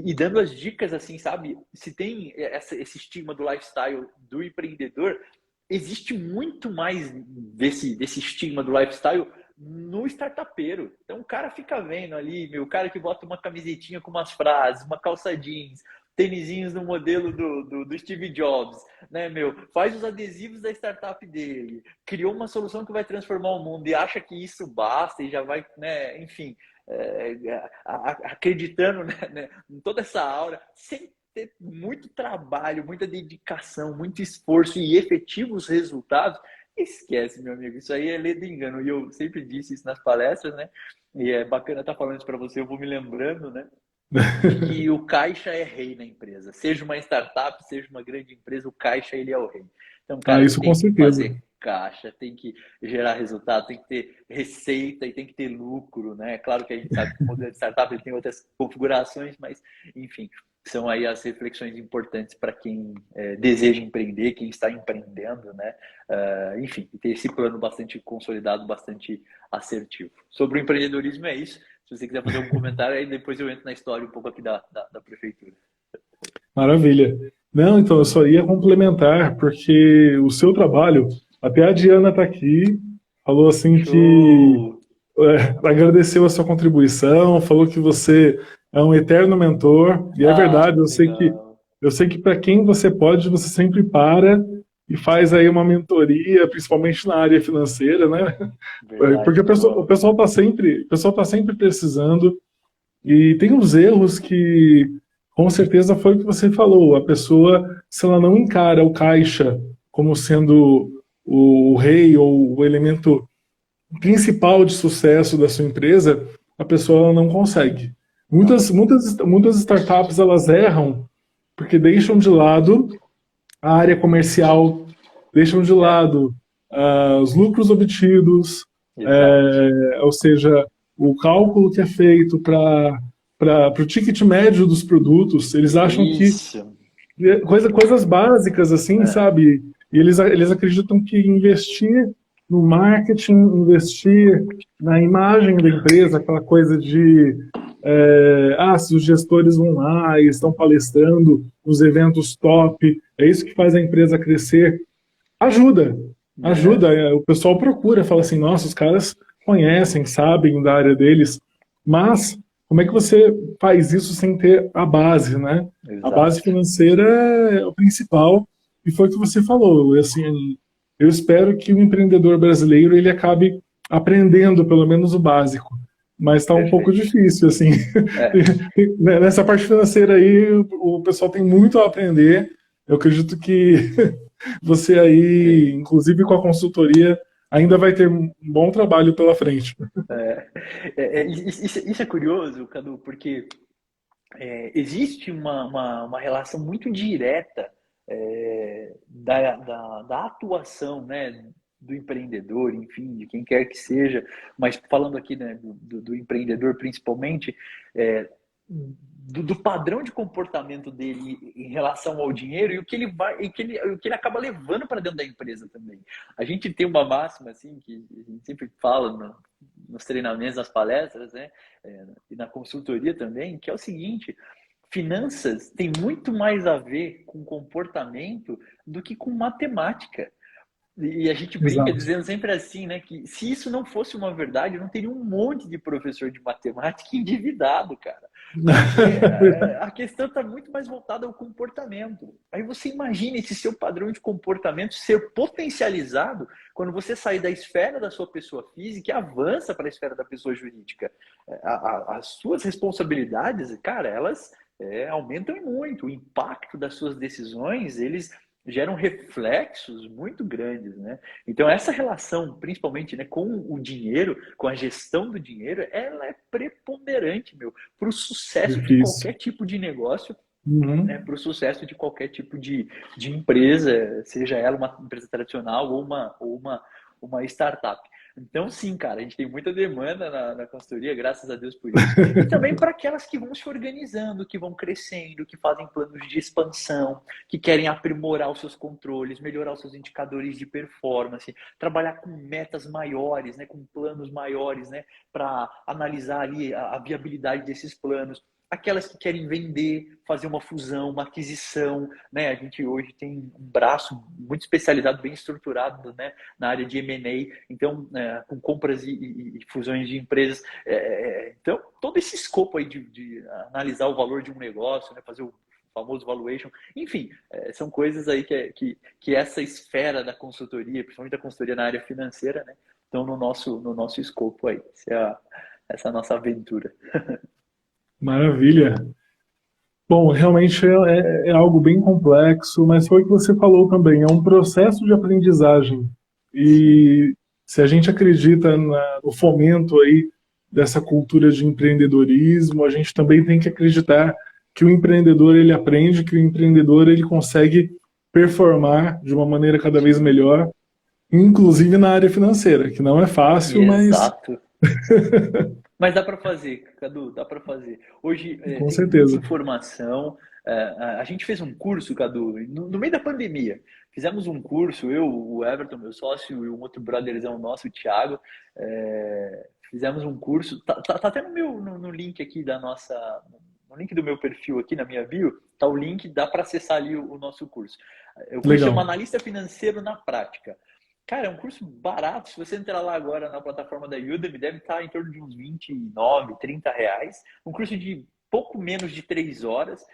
E dando as dicas, assim, sabe? Se tem esse estigma do lifestyle do empreendedor, existe muito mais desse estigma do lifestyle no startupeiro. Então o cara fica vendo ali, meu, o cara que bota uma camisetinha com umas frases, uma calça jeans, tênisinhos no modelo do Steve Jobs, né, meu? Faz os adesivos da startup dele, criou uma solução que vai transformar o mundo e acha que isso basta e já vai, né, enfim, acreditando, né, em toda essa aura, sem ter muito trabalho, muita dedicação, muito esforço e efetivos resultados, esquece, meu amigo, isso aí é lei do engano. E eu sempre disse isso nas palestras, né? E é bacana estar falando isso para você, eu vou me lembrando, né? De que o caixa é rei na empresa. Seja uma startup, seja uma grande empresa, o caixa ele é o rei. Então, Ah, cara, isso com tem que certeza. fazer caixa, tem que gerar resultado, tem que ter receita e tem que ter lucro, né? Claro que a gente sabe que o modelo de startup ele tem outras configurações, mas, enfim, são aí as reflexões importantes para quem deseja empreender, quem está empreendendo, né? Enfim, ter esse plano bastante consolidado, bastante assertivo. Sobre o empreendedorismo é isso. Se você quiser fazer um comentário, aí depois eu entro na história um pouco aqui da prefeitura. Maravilha. Não, então, eu só ia complementar, porque o seu trabalho, até a Diana está aqui, falou assim que Show! agradeceu a sua contribuição, falou que você é um eterno mentor, e é Ah, verdade, legal. eu sei que para quem você pode, você sempre para e faz aí uma mentoria, principalmente na área financeira, né? Verdade, Porque o top. pessoal tá sempre precisando, e tem uns erros que, com certeza, foi o que você falou. A pessoa, se ela não encara o caixa como sendo o rei ou o elemento principal de sucesso da sua empresa, a pessoa ela não consegue. Não. Muitas startups elas erram porque deixam de lado a área comercial, deixam de É, lado os lucros obtidos, exato. ou seja, o cálculo que é feito para o ticket médio dos produtos. Eles acham que Isso. coisas básicas assim, É, sabe? E eles acreditam que investir no marketing, investir na imagem da empresa, aquela coisa de se os gestores vão lá e estão palestrando nos eventos top, é isso que faz a empresa crescer. Ajuda, é, ajuda. O pessoal procura, fala assim, nossa, os caras conhecem, sabem da área deles, mas como é que você faz isso sem ter a base, né? A base exato. financeira é o principal, e foi o que você falou. Assim, eu espero que o empreendedor brasileiro ele acabe aprendendo pelo menos o básico, mas está um pouco Perfeito. difícil, assim. É, Nessa parte financeira aí, o pessoal tem muito a aprender. Eu acredito que você aí, tem. inclusive com a consultoria, ainda vai ter um bom trabalho pela frente. Isso é curioso, Cadu, porque existe uma relação muito direta da atuação, né, do empreendedor, enfim, de quem quer que seja, mas falando aqui, né, do empreendedor principalmente, do padrão de comportamento dele em relação ao dinheiro e o que ele o que ele acaba levando para dentro da empresa também. A gente tem uma máxima assim que a gente sempre fala nos treinamentos, nas palestras, né, e na consultoria também, que é o seguinte: finanças tem muito mais a ver com comportamento do que com matemática. E a gente brinca Exato. dizendo sempre assim, né, que se isso não fosse uma verdade, não teria um monte de professor de matemática endividado, cara. Porque a questão está muito mais voltada ao comportamento. Aí você imagina esse seu padrão de comportamento ser potencializado quando você sair da esfera da sua pessoa física e avança para a esfera da pessoa jurídica. As suas responsabilidades, cara, elas aumentam muito. O impacto das suas decisões, eles geram reflexos muito grandes, né? Então essa relação, principalmente, né, com o dinheiro, com a gestão do dinheiro, ela é preponderante, para o sucesso de Difícil. qualquer tipo de negócio, né, Uhum. para o sucesso de qualquer tipo de empresa, seja ela uma empresa tradicional ou uma startup. Então, sim, cara, a gente tem muita demanda na consultoria, graças a Deus por isso. E também para aquelas que vão se organizando, que vão crescendo, que fazem planos de expansão, que querem aprimorar os seus controles, melhorar os seus indicadores de performance, trabalhar com metas maiores, né, com planos maiores, né, para analisar ali a viabilidade desses planos. Aquelas que querem vender, fazer uma fusão, uma aquisição, né? A gente hoje tem um braço muito especializado, bem estruturado, né, na área de M&A, então, com compras e fusões de empresas. Então, todo esse escopo aí de analisar o valor de um negócio, né, fazer o famoso valuation, enfim, são coisas aí que essa esfera da consultoria, principalmente da consultoria na área financeira, né, estão no nosso escopo aí. Essa é a nossa aventura. Maravilha. Bom, realmente é algo bem complexo, mas foi o que você falou também, é um processo de aprendizagem. Sim, E se a gente acredita no fomento aí dessa cultura de empreendedorismo, a gente também tem que acreditar que o empreendedor ele aprende, que o empreendedor ele consegue performar de uma maneira cada vez melhor, inclusive na área financeira, que não é fácil, mas exato. Mas dá para fazer, Cadu, dá para fazer. Hoje com tem muita certeza. informação. A gente fez um curso, Cadu, no meio da pandemia. Fizemos um curso, eu, o Everton, meu sócio, e um outro brotherzão nosso, o Thiago. Fizemos um curso. Tá até no link aqui da nossa. No link do meu perfil aqui na minha bio, tá o link, dá para acessar ali o nosso curso. O curso chama Legal. Analista Financeiro na Prática. Cara, é um curso barato. Se você entrar lá agora na plataforma da Udemy, deve estar em torno de uns 29, R$ 30. Um curso de pouco menos de 3 horas,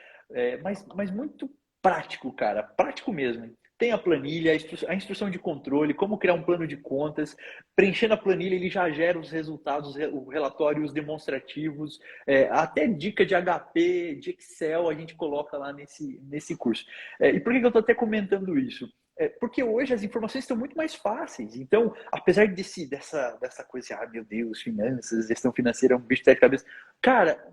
mas muito prático, cara. Prático mesmo. Tem a planilha, a instrução de controle, como criar um plano de contas. Preenchendo a planilha, ele já gera os resultados, o relatório, os demonstrativos, até dica de HP, de Excel, a gente coloca lá nesse curso. E por que eu estou até comentando isso? Porque hoje as informações estão muito mais fáceis. Então, apesar dessa coisa, meu Deus, finanças, gestão financeira é um bicho de sete cabeças. Cara,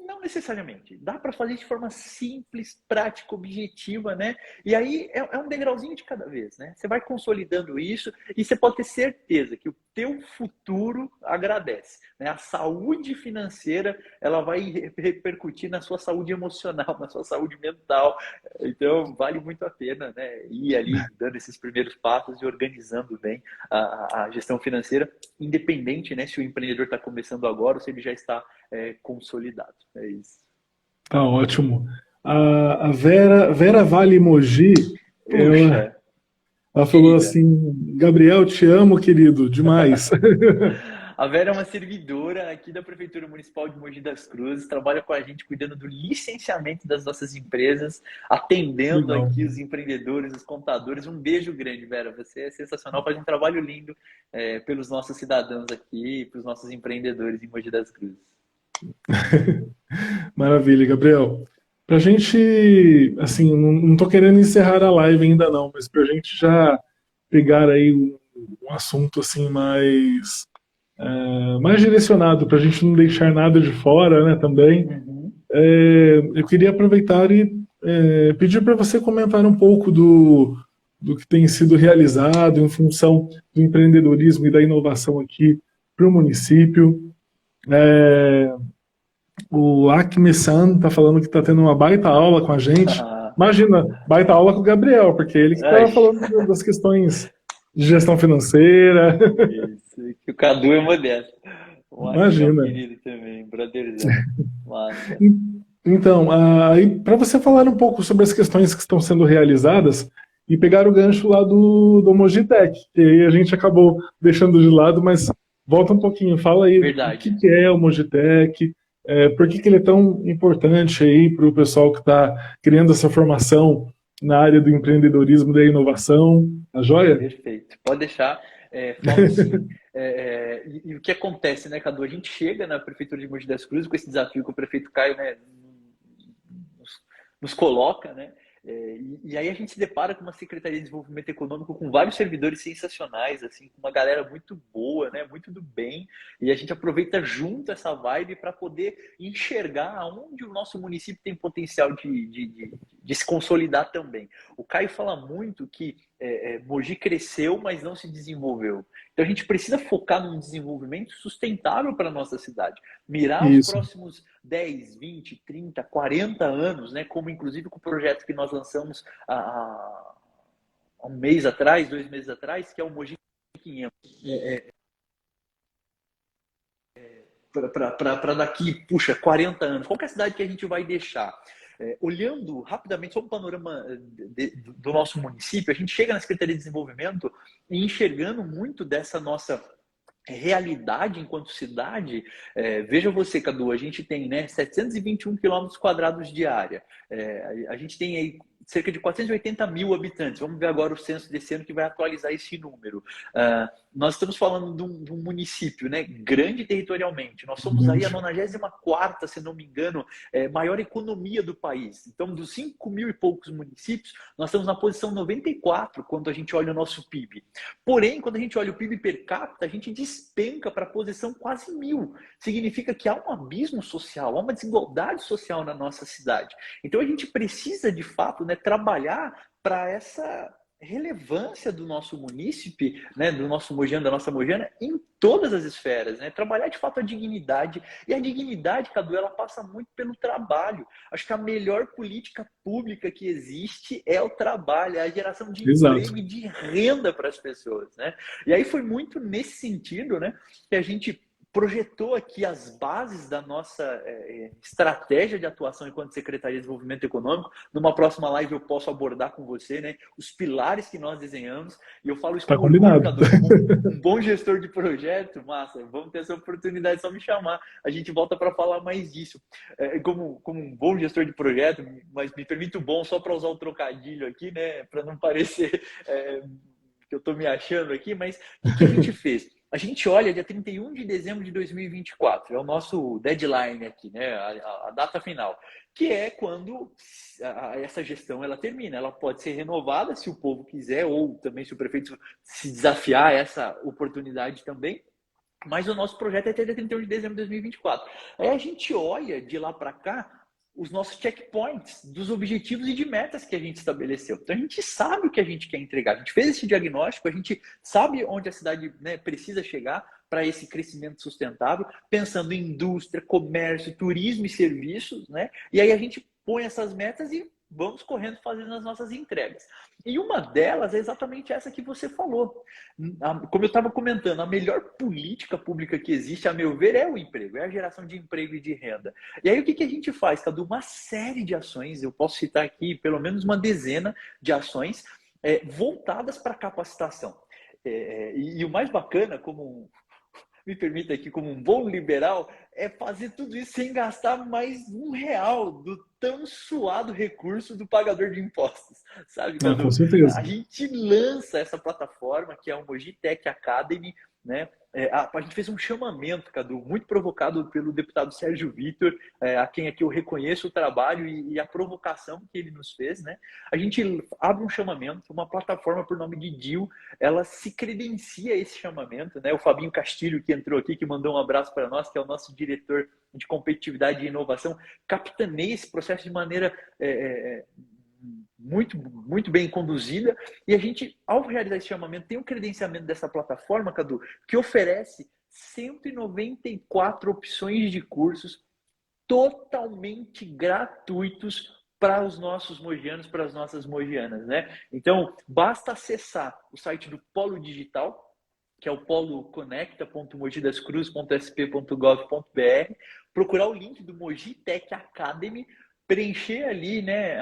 não necessariamente. Dá para fazer de forma simples, prática, objetiva, né? E aí é um degrauzinho de cada vez, né? Você vai consolidando isso e você pode ter certeza que o teu futuro agradece, né? A saúde financeira, ela vai repercutir na sua saúde emocional, na sua saúde mental. Então, vale muito a pena, né, ir ali dando esses primeiros passos e organizando bem a gestão financeira, independente, né, se o empreendedor está começando agora ou se ele já está consolidado. É isso. Tá ótimo. A Vera Vale Moji, Puxa, ela falou querida. assim: Gabriel, te amo, querido, demais. A Vera é uma servidora aqui da Prefeitura Municipal de Mogi das Cruzes, trabalha com a gente cuidando do licenciamento das nossas empresas, atendendo Legal. aqui os empreendedores, os contadores. Um beijo grande, Vera. Você é sensacional, faz um trabalho lindo pelos nossos cidadãos aqui, pelos nossos empreendedores em Mogi das Cruzes. Maravilha, Gabriel. Pra gente, assim, não tô querendo encerrar a live ainda não, mas pra gente já pegar aí um assunto assim mais direcionado, pra gente não deixar nada de fora, né, também. Uhum. Eu queria aproveitar e pedir para você comentar um pouco do que tem sido realizado em função do empreendedorismo e da inovação aqui para o município. O Acme-san está falando que está tendo uma baita aula com a gente. Imagina, baita aula com o Gabriel, porque ele que Ai, estava falando das questões de gestão financeira. isso, que o Cadu é modesto. O Acme é um Imagina. querido também, brotherzão. Massa. Então, aí para você falar um pouco sobre as questões que estão sendo realizadas e pegar o gancho lá do Mojitec, que aí a gente acabou deixando de lado, mas volta um pouquinho, fala aí o Verdade. que é o Mojitec, por que ele é tão importante aí para o pessoal que está criando essa formação na área do empreendedorismo e da inovação, tá joia? Perfeito. Pode deixar. Falo sim. E o que acontece, né, Cadu? A gente chega na Prefeitura de Mogi das Cruzes com esse desafio que o prefeito Caio, né, nos coloca, né? E aí a gente se depara com uma Secretaria de Desenvolvimento Econômico com vários servidores sensacionais, assim, com uma galera muito boa, né, muito do bem, e a gente aproveita junto essa vibe para poder enxergar aonde o nosso município tem potencial de se consolidar também. O Caio fala muito que Mogi cresceu, mas não se desenvolveu. Então a gente precisa focar num desenvolvimento sustentável para a nossa cidade. Mirar os Isso. próximos 10, 20, 30, 40 anos, né? Como inclusive com o projeto que nós lançamos há um mês atrás, 2 meses atrás, que é o Mogi 500. Para daqui, 40 anos. Qual que é a cidade que a gente vai deixar? Olhando rapidamente só um panorama do nosso município, a gente chega na Secretaria de Desenvolvimento e enxergando muito dessa nossa realidade enquanto cidade. Veja você, Cadu, a gente tem, né, 721 quilômetros quadrados de área, a gente tem aí cerca de 480 mil habitantes. Vamos ver agora o censo desse ano que vai atualizar esse número. Nós estamos falando de um município, né, grande territorialmente. Nós somos aí a 94ª, se não me engano, maior economia do país. Então, dos 5 mil e poucos municípios, nós estamos na posição 94 quando a gente olha o nosso PIB. Porém, quando a gente olha o PIB per capita, a gente despenca para a posição quase 1.000. Significa que há um abismo social, há uma desigualdade social na nossa cidade. Então, a gente precisa, de fato, né, trabalhar para essa relevância do nosso munícipe, né, do nosso mogiano, da nossa mogiana, em todas as esferas, né? Trabalhar de fato a dignidade. E a dignidade, Cadu, ela passa muito pelo trabalho. Acho que a melhor política pública que existe é o trabalho, é a geração de Exato. emprego e de renda para as pessoas, né? E aí foi muito nesse sentido, né, que a gente projetou aqui as bases da nossa estratégia de atuação enquanto Secretaria de Desenvolvimento Econômico. Numa próxima live eu posso abordar com você, né, os pilares que nós desenhamos, e eu falo isso com orgulho, Cadu, como um bom gestor de projeto. Massa, vamos ter essa oportunidade, só me chamar, a gente volta para falar mais disso. Como um bom gestor de projeto, mas me permito bom só para usar o trocadilho aqui, né, para não parecer que eu estou me achando aqui, mas o que a gente fez? A gente olha dia 31 de dezembro de 2024, é o nosso deadline aqui, né? A data final, que é quando essa gestão ela termina. Ela pode ser renovada se o povo quiser, ou também se o prefeito se desafiar essa oportunidade também. Mas o nosso projeto é até dia 31 de dezembro de 2024. Aí a gente olha de lá para cá os nossos checkpoints dos objetivos e de metas que a gente estabeleceu. Então a gente sabe o que a gente quer entregar. A gente fez esse diagnóstico, a gente sabe onde a cidade, né, precisa chegar para esse crescimento sustentável, pensando em indústria, comércio, turismo e serviços, né? E aí a gente põe essas metas e vamos correndo fazendo as nossas entregas. E uma delas é exatamente essa que você falou. Como eu estava comentando, a melhor política pública que existe, a meu ver, é o emprego, é a geração de emprego e de renda. E aí o que a gente faz, Cadu? Uma série de ações, eu posso citar aqui pelo menos uma dezena de ações voltadas para capacitação. E o mais bacana, me permita aqui, como um bom liberal, é fazer tudo isso sem gastar mais R$1 do tão suado recurso do pagador de impostos, sabe, Cadu? Com certeza. A gente lança essa plataforma, que é o Mogi Tech Academy, né? A gente fez um chamamento, Cadu, muito provocado pelo deputado Sérgio Vitor, a quem aqui eu reconheço o trabalho e a provocação que ele nos fez, né? A gente abre um chamamento, uma plataforma por nome de DIL, ela se credencia a esse chamamento, né? O Fabinho Castilho, que entrou aqui, que mandou um abraço para nós, que é o nosso diretor de competitividade e inovação, capitaneia esse processo de maneira muito bem conduzida, e a gente, ao realizar esse chamamento, tem um credenciamento dessa plataforma, Cadu, que oferece 194 opções de cursos totalmente gratuitos para os nossos mogianos, para as nossas mogianas, né? Então, basta acessar o site do Polo Digital, que é o poloconnecta.mogidascruzes.sp.gov.br, procurar o link do Mogi Tech Academy, preencher ali, né,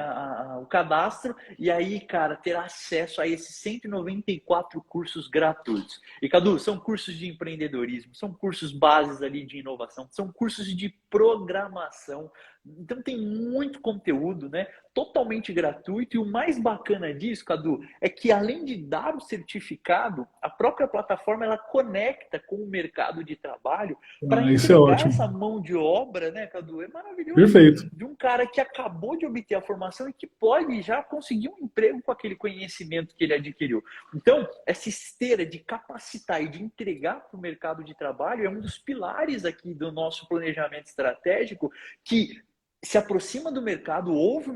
o cadastro, e aí, cara, ter acesso a esses 194 cursos gratuitos. E, Cadu, são cursos de empreendedorismo, são cursos bases ali de inovação, são cursos de programação. Então tem muito conteúdo, né? Totalmente gratuito. E o mais bacana disso, Cadu, é que além de dar o certificado, a própria plataforma ela conecta com o mercado de trabalho para Ah, isso é entregar ótimo. essa mão de obra, né, Cadu? É maravilhoso. Perfeito. De um cara que acabou de obter a formação e que pode já conseguir um emprego com aquele conhecimento que ele adquiriu. Então, essa esteira de capacitar e de entregar para o mercado de trabalho é um dos pilares aqui do nosso planejamento estratégico que se aproxima do mercado, ouve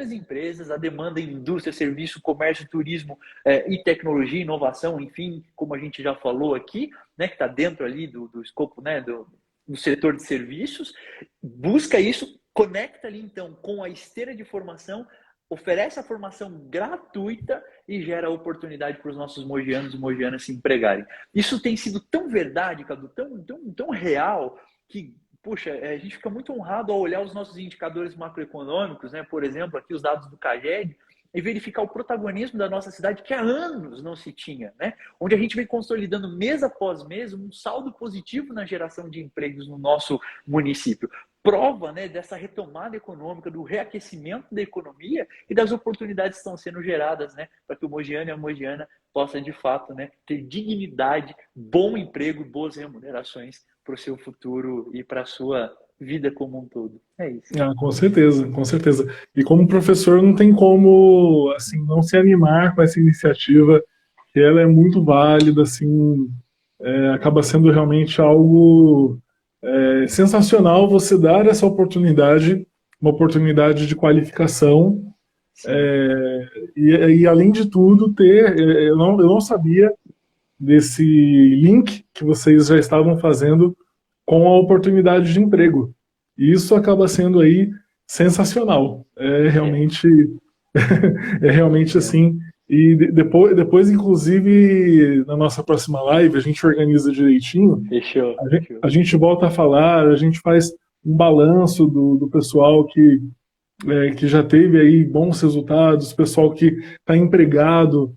as empresas, a demanda em indústria, serviço, comércio, turismo e tecnologia, inovação, enfim, como a gente já falou aqui, né, que está dentro ali do escopo, né, do setor de serviços, busca isso, conecta ali então com a esteira de formação, oferece a formação gratuita e gera oportunidade para os nossos mogianos e mogianas se empregarem. Isso tem sido tão verdade, Cadu, tão real, que puxa, a gente fica muito honrado ao olhar os nossos indicadores macroeconômicos, né? Por exemplo, aqui os dados do CAGED, e verificar o protagonismo da nossa cidade que há anos não se tinha, né? Onde a gente vem consolidando mês após mês um saldo positivo na geração de empregos no nosso município. Prova, né, dessa retomada econômica, do reaquecimento da economia e das oportunidades que estão sendo geradas, né, para que o mogiano e a mogiana possa, de fato, né, ter dignidade, bom emprego, boas remunerações para o seu futuro e para a sua vida como um todo. É isso. Ah, com certeza, com certeza. E como professor não tem como assim não se animar com essa iniciativa, que ela é muito válida, assim, acaba sendo realmente algo sensacional você dar essa oportunidade, uma oportunidade de qualificação, Sim. e além de tudo ter, eu não sabia desse link que vocês já estavam fazendo com a oportunidade de emprego. E isso acaba sendo aí sensacional. É. É realmente É. assim. E depois, inclusive, na nossa próxima live, a gente organiza direitinho, Fechou, fechou. a gente volta a falar, a gente faz um balanço do pessoal que já teve aí bons resultados, pessoal que está empregado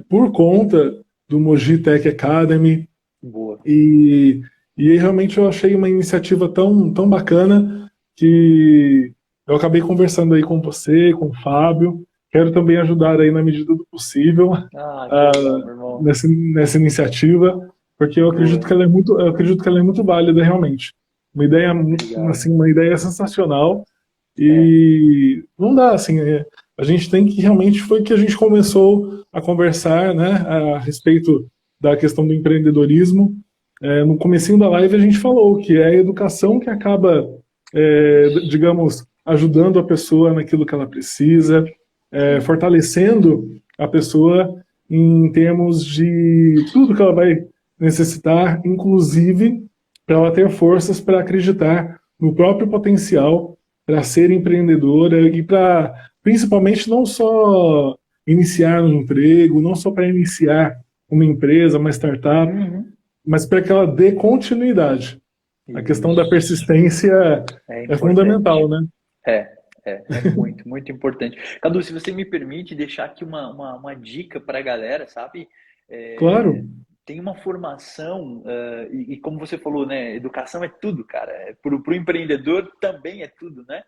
por conta do Mogi Tech Academy. Boa. E, e realmente eu achei uma iniciativa tão bacana que eu acabei conversando aí com você, com o Fábio. Quero também ajudar aí na medida do possível Ah, que legal, meu irmão. nessa iniciativa, porque Boa. eu acredito que ela é muito válida realmente. Uma ideia, Obrigado. assim, uma ideia sensacional É. e não dá assim. A gente tem que realmente foi que a gente começou a conversar, né, a respeito da questão do empreendedorismo. No comecinho da live a gente falou que é a educação que acaba, Isso. digamos, ajudando a pessoa naquilo que ela precisa, Sim. fortalecendo a pessoa em termos de tudo que ela vai necessitar, inclusive para ela ter forças para acreditar no próprio potencial, para ser empreendedora e para, principalmente, não só iniciar um emprego, não só para iniciar uma empresa, uma startup, Uhum. mas para que ela dê continuidade. A questão da Isso. persistência É é fundamental, importante. né? É muito, muito importante. Cadu, se você me permite deixar aqui uma dica para a galera, sabe? Claro, É, tem uma formação, e como você falou, né? Educação é tudo, cara. Para o empreendedor também é tudo, né?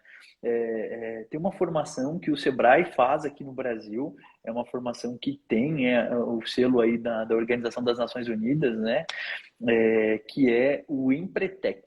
Tem uma formação que o Sebrae faz aqui no Brasil, é uma formação que tem o selo aí da Organização das Nações Unidas, né? Que é o Empretec.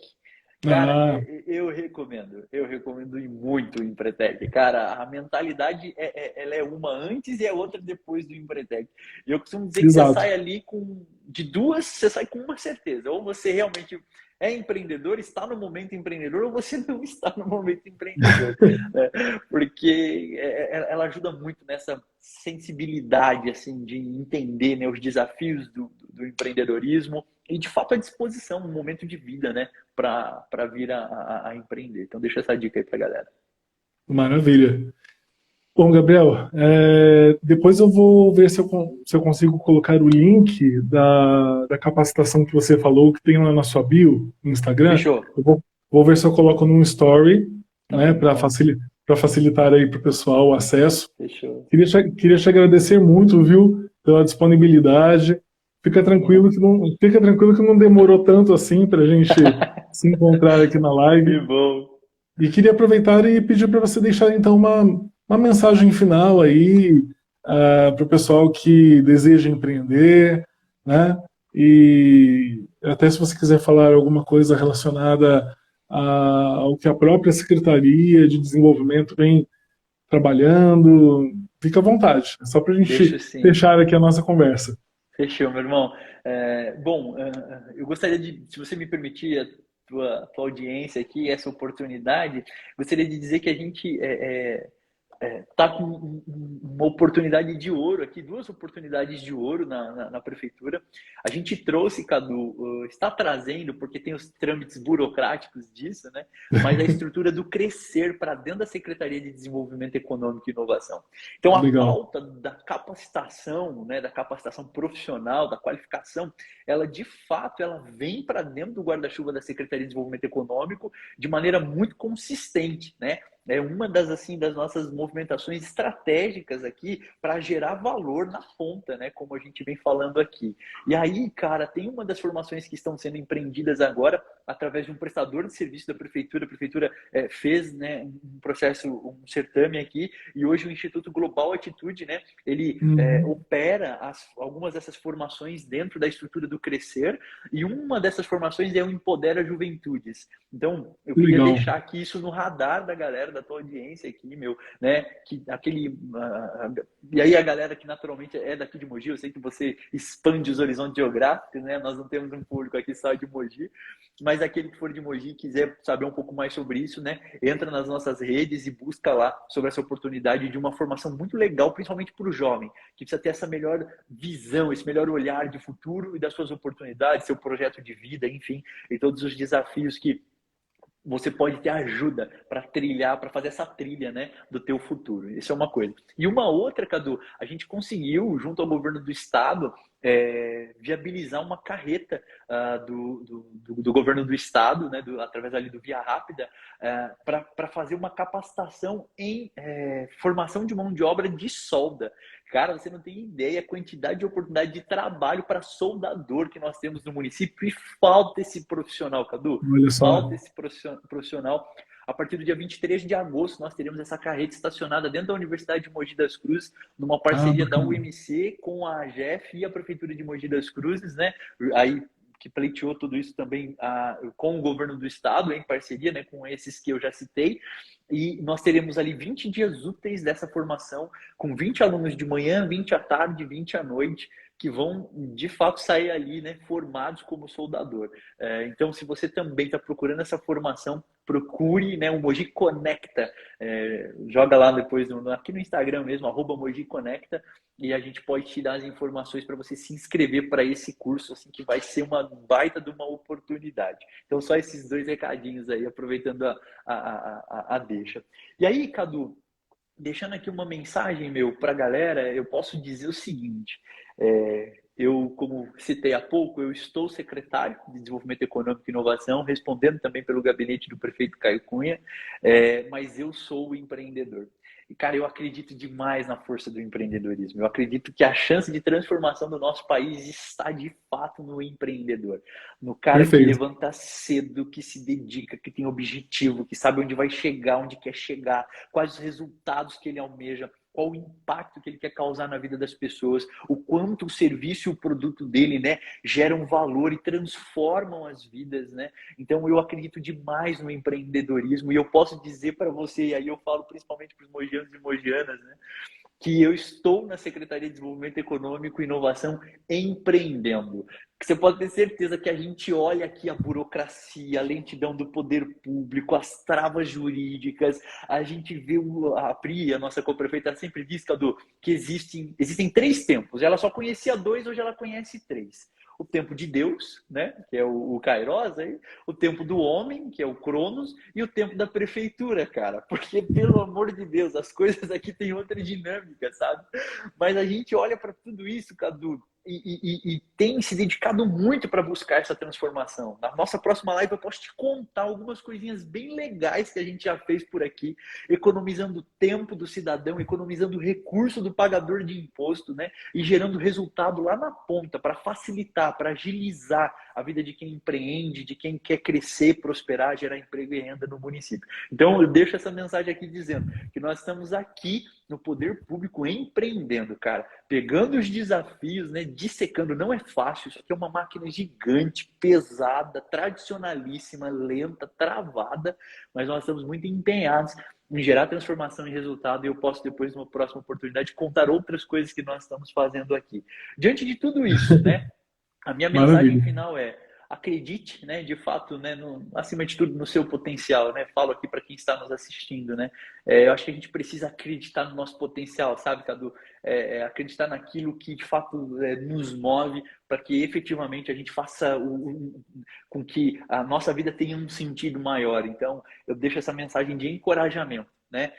Cara, Ah, eu recomendo e muito o Empretec. Cara, a mentalidade ela é uma antes e a outra depois do Empretec. Eu costumo dizer que você exato. sai ali com, de duas, você sai com uma certeza. Ou você realmente é empreendedor, está no momento empreendedor, ou você não está no momento empreendedor, né? Porque ela ajuda muito nessa sensibilidade, assim, de entender, né, os desafios do empreendedorismo e, de fato, a disposição, um momento de vida, né, para vir a empreender. Então, deixa essa dica aí para a galera. Maravilha. Bom, Gabriel, depois eu vou ver se eu consigo colocar o link da capacitação que você falou, que tem lá na sua bio no Instagram. Fechou? Vou ver se eu coloco num story, Tá né, bom, então. para facilitar aí para o pessoal o acesso. Fechou. Queria te agradecer muito, viu, pela disponibilidade. Fica tranquilo que não demorou tanto assim para a gente se encontrar aqui na Que live. bom. E queria aproveitar e pedir para você deixar então uma mensagem final aí para o pessoal que deseja empreender, né? E até se você quiser falar alguma coisa relacionada ao que a própria Secretaria de Desenvolvimento vem trabalhando, fica à vontade. É só para a Deixa gente sim. fechar aqui a nossa conversa. Fechou, meu irmão. Eu gostaria de, se você me permitir, a tua audiência aqui, essa oportunidade, gostaria de dizer que a gente tá com uma oportunidade de ouro aqui, duas oportunidades de ouro na prefeitura. A gente trouxe, Cadu, está trazendo, porque tem os trâmites burocráticos disso, né? Mas a estrutura do Crescer para dentro da Secretaria de Desenvolvimento Econômico e Inovação. Então, a Legal. pauta da capacitação, né, da capacitação profissional, da qualificação, ela de fato ela vem para dentro do guarda-chuva da Secretaria de Desenvolvimento Econômico de maneira muito consistente, né? É uma das assim das nossas movimentações estratégicas aqui para gerar valor na ponta, né? Como a gente vem falando aqui. E aí, cara, tem uma das formações que estão sendo empreendidas agora através de um prestador de serviço da prefeitura. A prefeitura fez, né, um processo, um certame aqui e hoje o Instituto Global Atitude, né? Ele Uhum. opera algumas dessas formações dentro da estrutura do Crescer e uma dessas formações é o Empodera Juventudes. Então, eu queria Legal. deixar aqui isso no radar da galera, da tua audiência aqui, meu, né? Que aquele. E aí a galera que naturalmente é daqui de Mogi, eu sei que você expande os horizontes geográficos, né? Nós não temos um público aqui só de Mogi, mas aquele que for de Mogi e quiser saber um pouco mais sobre isso, né? Entra nas nossas redes e busca lá sobre essa oportunidade de uma formação muito legal, principalmente para o jovem, que precisa ter essa melhor visão, esse melhor olhar de futuro e das suas oportunidades, seu projeto de vida, enfim, e todos os desafios que você pode ter ajuda para trilhar, para fazer essa trilha, né, do teu futuro. Isso é uma coisa. E uma outra, Cadu, a gente conseguiu, junto ao governo do estado, viabilizar uma carreta do governo do estado, né, através ali do Via Rápida, para fazer uma capacitação em formação de mão de obra de solda. Cara, você não tem ideia a quantidade de oportunidade de trabalho para soldador que nós temos no município e falta esse profissional, Cadu. Olha só. Falta esse profissional. A partir do dia 23 de agosto, nós teremos essa carreta estacionada dentro da Universidade de Mogi das Cruzes, numa Ah, parceria da bacana. UMC com a AGEF e a Prefeitura de Mogi das Cruzes, né? Aí que pleiteou tudo isso também com o governo do estado, em parceria, né, com esses que eu já citei. E nós teremos ali 20 dias úteis dessa formação, com 20 alunos de manhã, 20 à tarde, 20 à noite, que vão de fato sair ali, né, formados como soldador. Então, se você também está procurando essa formação, procure, né, o Mogi Conecta. Joga lá depois aqui no Instagram mesmo, @Mogi Conecta, e a gente pode te dar as informações para você se inscrever para esse curso, assim, que vai ser uma baita de uma oportunidade. Então, só esses dois recadinhos aí, aproveitando a deixa. E aí, Cadu, deixando aqui uma mensagem, meu, para a galera, eu posso dizer o seguinte: eu, como citei há pouco, eu estou secretário de Desenvolvimento Econômico e Inovação, respondendo também pelo gabinete do prefeito Caio Cunha, mas eu sou o empreendedor. E, cara, eu acredito demais na força do empreendedorismo. Eu acredito que a chance de transformação do nosso país está, de fato, no empreendedor. No cara que Perfeito. levanta cedo, que se dedica, que tem objetivo, que sabe onde vai chegar, onde quer chegar, quais os resultados que ele almeja. qual o impacto que ele quer causar na vida das pessoas, o quanto o serviço e o produto dele, né, geram valor e transformam as vidas, né? Então eu acredito demais no empreendedorismo e eu posso dizer para você, e aí eu falo principalmente para os mogianos e mogianas, né, que eu estou na Secretaria de Desenvolvimento Econômico e Inovação empreendendo. Você pode ter certeza que a gente olha aqui a burocracia, a lentidão do poder público, as travas jurídicas, a gente vê a Pri, a nossa co-prefeita, sempre diz, Cadu, que existem 3 tempos. Ela só conhecia 2, hoje ela conhece 3. O tempo de Deus, né, que é o Kairos, aí, o tempo do homem, que é o Cronos, e o tempo da prefeitura, cara. Porque, pelo amor de Deus, as coisas aqui têm outra dinâmica, sabe? Mas a gente olha para tudo isso, Cadu, e tem se dedicado muito para buscar essa transformação. Na nossa próxima live eu posso te contar algumas coisinhas bem legais que a gente já fez por aqui, economizando tempo do cidadão, economizando recurso do pagador de imposto, né? E gerando resultado lá na ponta para facilitar, para agilizar a vida de quem empreende, de quem quer crescer, prosperar, gerar emprego e renda no município. Então eu deixo essa mensagem aqui dizendo que nós estamos aqui no poder público empreendendo, cara, pegando os desafios, né, dissecando. Não é fácil, isso aqui é uma máquina gigante, pesada, tradicionalíssima, lenta, travada, mas nós estamos muito empenhados em gerar transformação e resultado, e eu posso depois, numa próxima oportunidade, contar outras coisas que nós estamos fazendo aqui. Diante de tudo isso, né, a minha mensagem Maravilha. final é: acredite, né, de fato, né, acima de tudo, no seu potencial, né? Falo aqui para quem está nos assistindo, né? Eu acho que a gente precisa acreditar no nosso potencial, sabe, Cadu? Acreditar naquilo que de fato nos move para que efetivamente a gente faça com que a nossa vida tenha um sentido maior. Então, eu deixo essa mensagem de encorajamento. Né?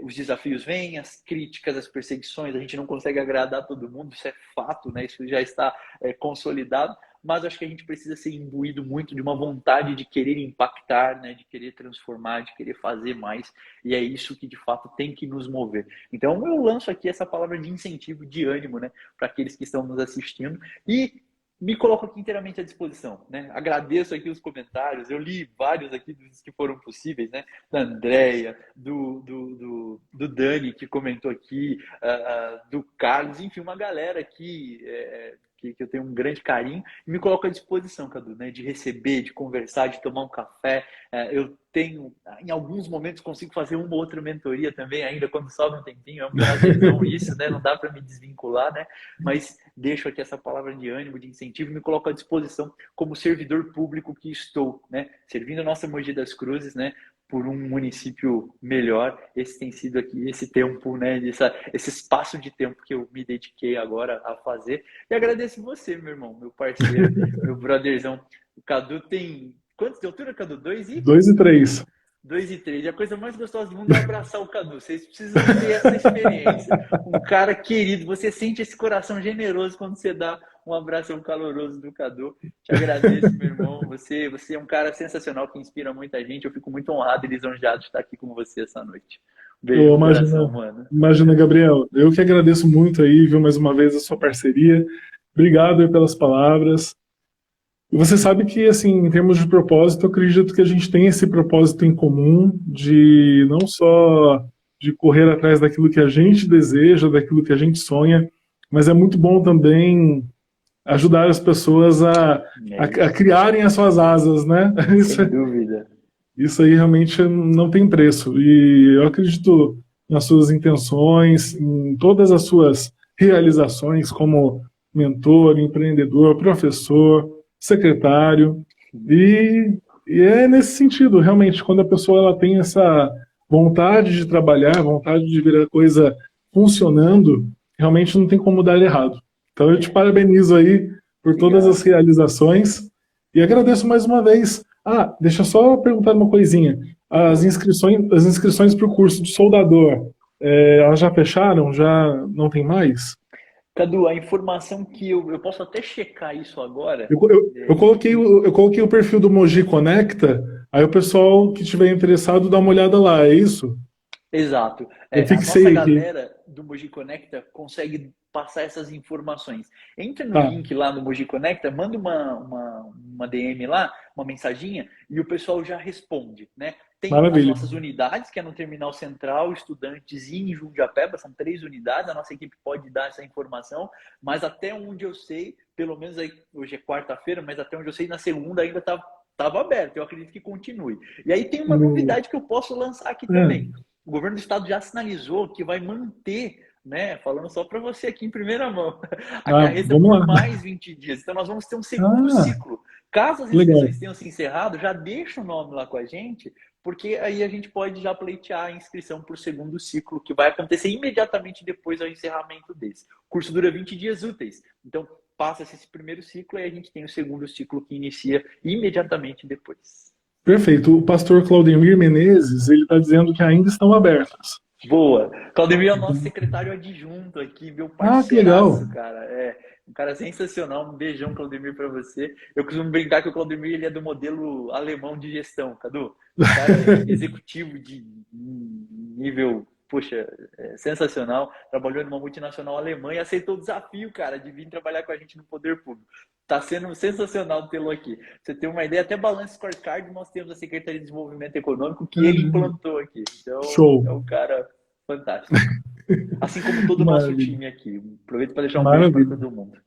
Os desafios vêm, as críticas, as perseguições, a gente não consegue agradar todo mundo, isso é fato, né? Isso já está consolidado, mas acho que a gente precisa ser imbuído muito de uma vontade de querer impactar, né? De querer transformar, de querer fazer mais, e é isso que de fato tem que nos mover. Então eu lanço aqui essa palavra de incentivo, de ânimo, né? Para aqueles que estão nos assistindo, e me coloco aqui inteiramente à disposição, né? Agradeço aqui os comentários, eu li vários aqui dos que foram possíveis, né? Da Andréia, do Dani, que comentou aqui, do Carlos, enfim, uma galera aqui que eu tenho um grande carinho, e me coloco à disposição, Cadu, né? De receber, de conversar, de tomar um café. Eu tenho, em alguns momentos, consigo fazer uma ou outra mentoria também, ainda quando sobra um tempinho, é um prazerzão isso, né? Não dá para me desvincular, né? Mas deixo aqui essa palavra de ânimo, de incentivo, e me coloco à disposição como servidor público que estou, né? Servindo a nossa Mogi das Cruzes, né? Por um município melhor. Esse tem sido aqui esse tempo, né? Esse espaço de tempo que eu me dediquei agora a fazer. E agradeço você, meu irmão, meu parceiro, meu brotherzão. O Cadu tem quantos de altura, Cadu? 2 e 3. 2 e 3. E a coisa mais gostosa do mundo é abraçar o Cadu. Vocês precisam ter essa experiência. Um cara querido. Você sente esse coração generoso quando você dá um abração caloroso do Cadu. Te agradeço, meu irmão. Você é um cara sensacional que inspira muita gente. Eu fico muito honrado e lisonjeado de estar aqui com você essa noite. Um beijo no coração, mano. Imagina, Gabriel. Eu que agradeço muito aí, viu, mais uma vez a sua parceria. Obrigado aí pelas palavras. E você sabe que, assim, em termos de propósito, eu acredito que a gente tem esse propósito em comum de não só de correr atrás daquilo que a gente deseja, daquilo que a gente sonha, mas é muito bom também ajudar as pessoas a criarem as suas asas, né? Sem dúvida. Isso aí realmente não tem preço. E eu acredito nas suas intenções, em todas as suas realizações como mentor, empreendedor, professor, secretário, e é nesse sentido, realmente, quando a pessoa ela tem essa vontade de trabalhar, vontade de ver a coisa funcionando, realmente não tem como dar errado. Então eu te parabenizo aí por todas as realizações e agradeço mais uma vez. Deixa eu só perguntar uma coisinha. As inscrições para o curso de soldador, elas já fecharam? Já não tem mais? Cadu, a informação que eu posso até checar isso agora. Eu coloquei o perfil do Mogi Conecta, aí o pessoal que estiver interessado dá uma olhada lá, é isso? Exato. Eu A fixei nossa aqui. galera do Mogi Conecta consegue passar essas informações. Entra no link lá no Mogi Conecta, manda uma DM lá, uma mensaginha, e o pessoal já responde, né? Tem as Maravilha. nossas unidades, que é no Terminal Central, Estudantes e em Jundiapeba, são 3 unidades, a nossa equipe pode dar essa informação, mas até onde eu sei, pelo menos aí, hoje é quarta-feira, mas até onde eu sei, na segunda ainda estava aberto, eu acredito que continue. E aí tem uma No- novidade que eu posso lançar aqui é. também. O governo do estado já sinalizou que vai manter, né, falando só para você aqui em primeira mão, a Ah, carreta vamos por lá. mais 20 dias. Então nós vamos ter um segundo Ah, ciclo. Caso as legal. inscrições tenham se encerrado, já deixa o nome lá com a gente, porque aí a gente pode já pleitear a inscrição para o segundo ciclo, que vai acontecer imediatamente depois do encerramento desse. O curso dura 20 dias úteis, então passa-se esse primeiro ciclo e a gente tem o segundo ciclo que inicia imediatamente depois. Perfeito. O pastor Claudemir Menezes, ele está dizendo que ainda estão abertas. Boa! Claudemir é o nosso secretário adjunto aqui, meu Ah, que legal. parceiraço, cara. É um cara sensacional. Um beijão, Claudemir, para você. Eu costumo brincar que o Claudemir ele é do modelo alemão de gestão, Cadu. Um cara executivo de nível, poxa, sensacional. Trabalhou numa multinacional alemã e aceitou o desafio, cara, de vir trabalhar com a gente no poder público. Tá sendo sensacional tê-lo aqui. Pra você ter uma ideia, até Balance Scorecard nós temos a Secretaria de Desenvolvimento Econômico que ele implantou aqui. Então, Show. é um cara fantástico. Assim como todo o nosso Maravilha. time aqui. Aproveito para deixar um beijo para Maravilha. todo mundo.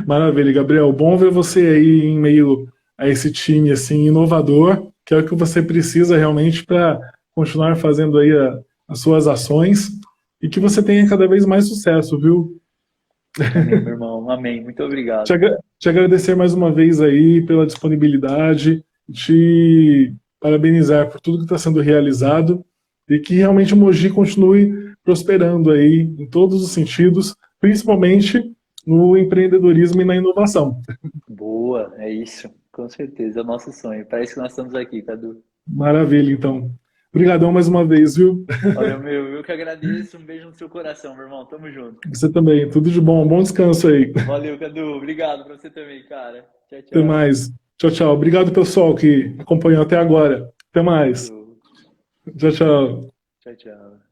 Maravilha, Gabriel. Bom ver você aí em meio a esse time assim inovador, que é o que você precisa realmente para continuar fazendo aí as suas ações e que você tenha cada vez mais sucesso, viu? Amém, meu irmão. Amém. Muito Te, obrigado. te agradecer mais uma vez aí pela disponibilidade, te parabenizar por tudo que está sendo realizado e que realmente o Mogi continue prosperando aí em todos os sentidos, principalmente no empreendedorismo e na inovação. Boa, é isso. Com certeza, é o nosso sonho. Para isso que nós estamos aqui, Cadu. Maravilha, então. Obrigadão mais uma vez, viu? Valeu, meu. Eu que agradeço. Um beijo no seu coração, meu irmão. Tamo junto. Você também. Tudo de bom. Bom descanso aí. Valeu, Cadu. Obrigado para você também, cara. Tchau, Até tchau. mais. Tchau, tchau. Obrigado, pessoal, que acompanhou até agora. Até mais. Show. Tchau, tchau. Tchau, tchau.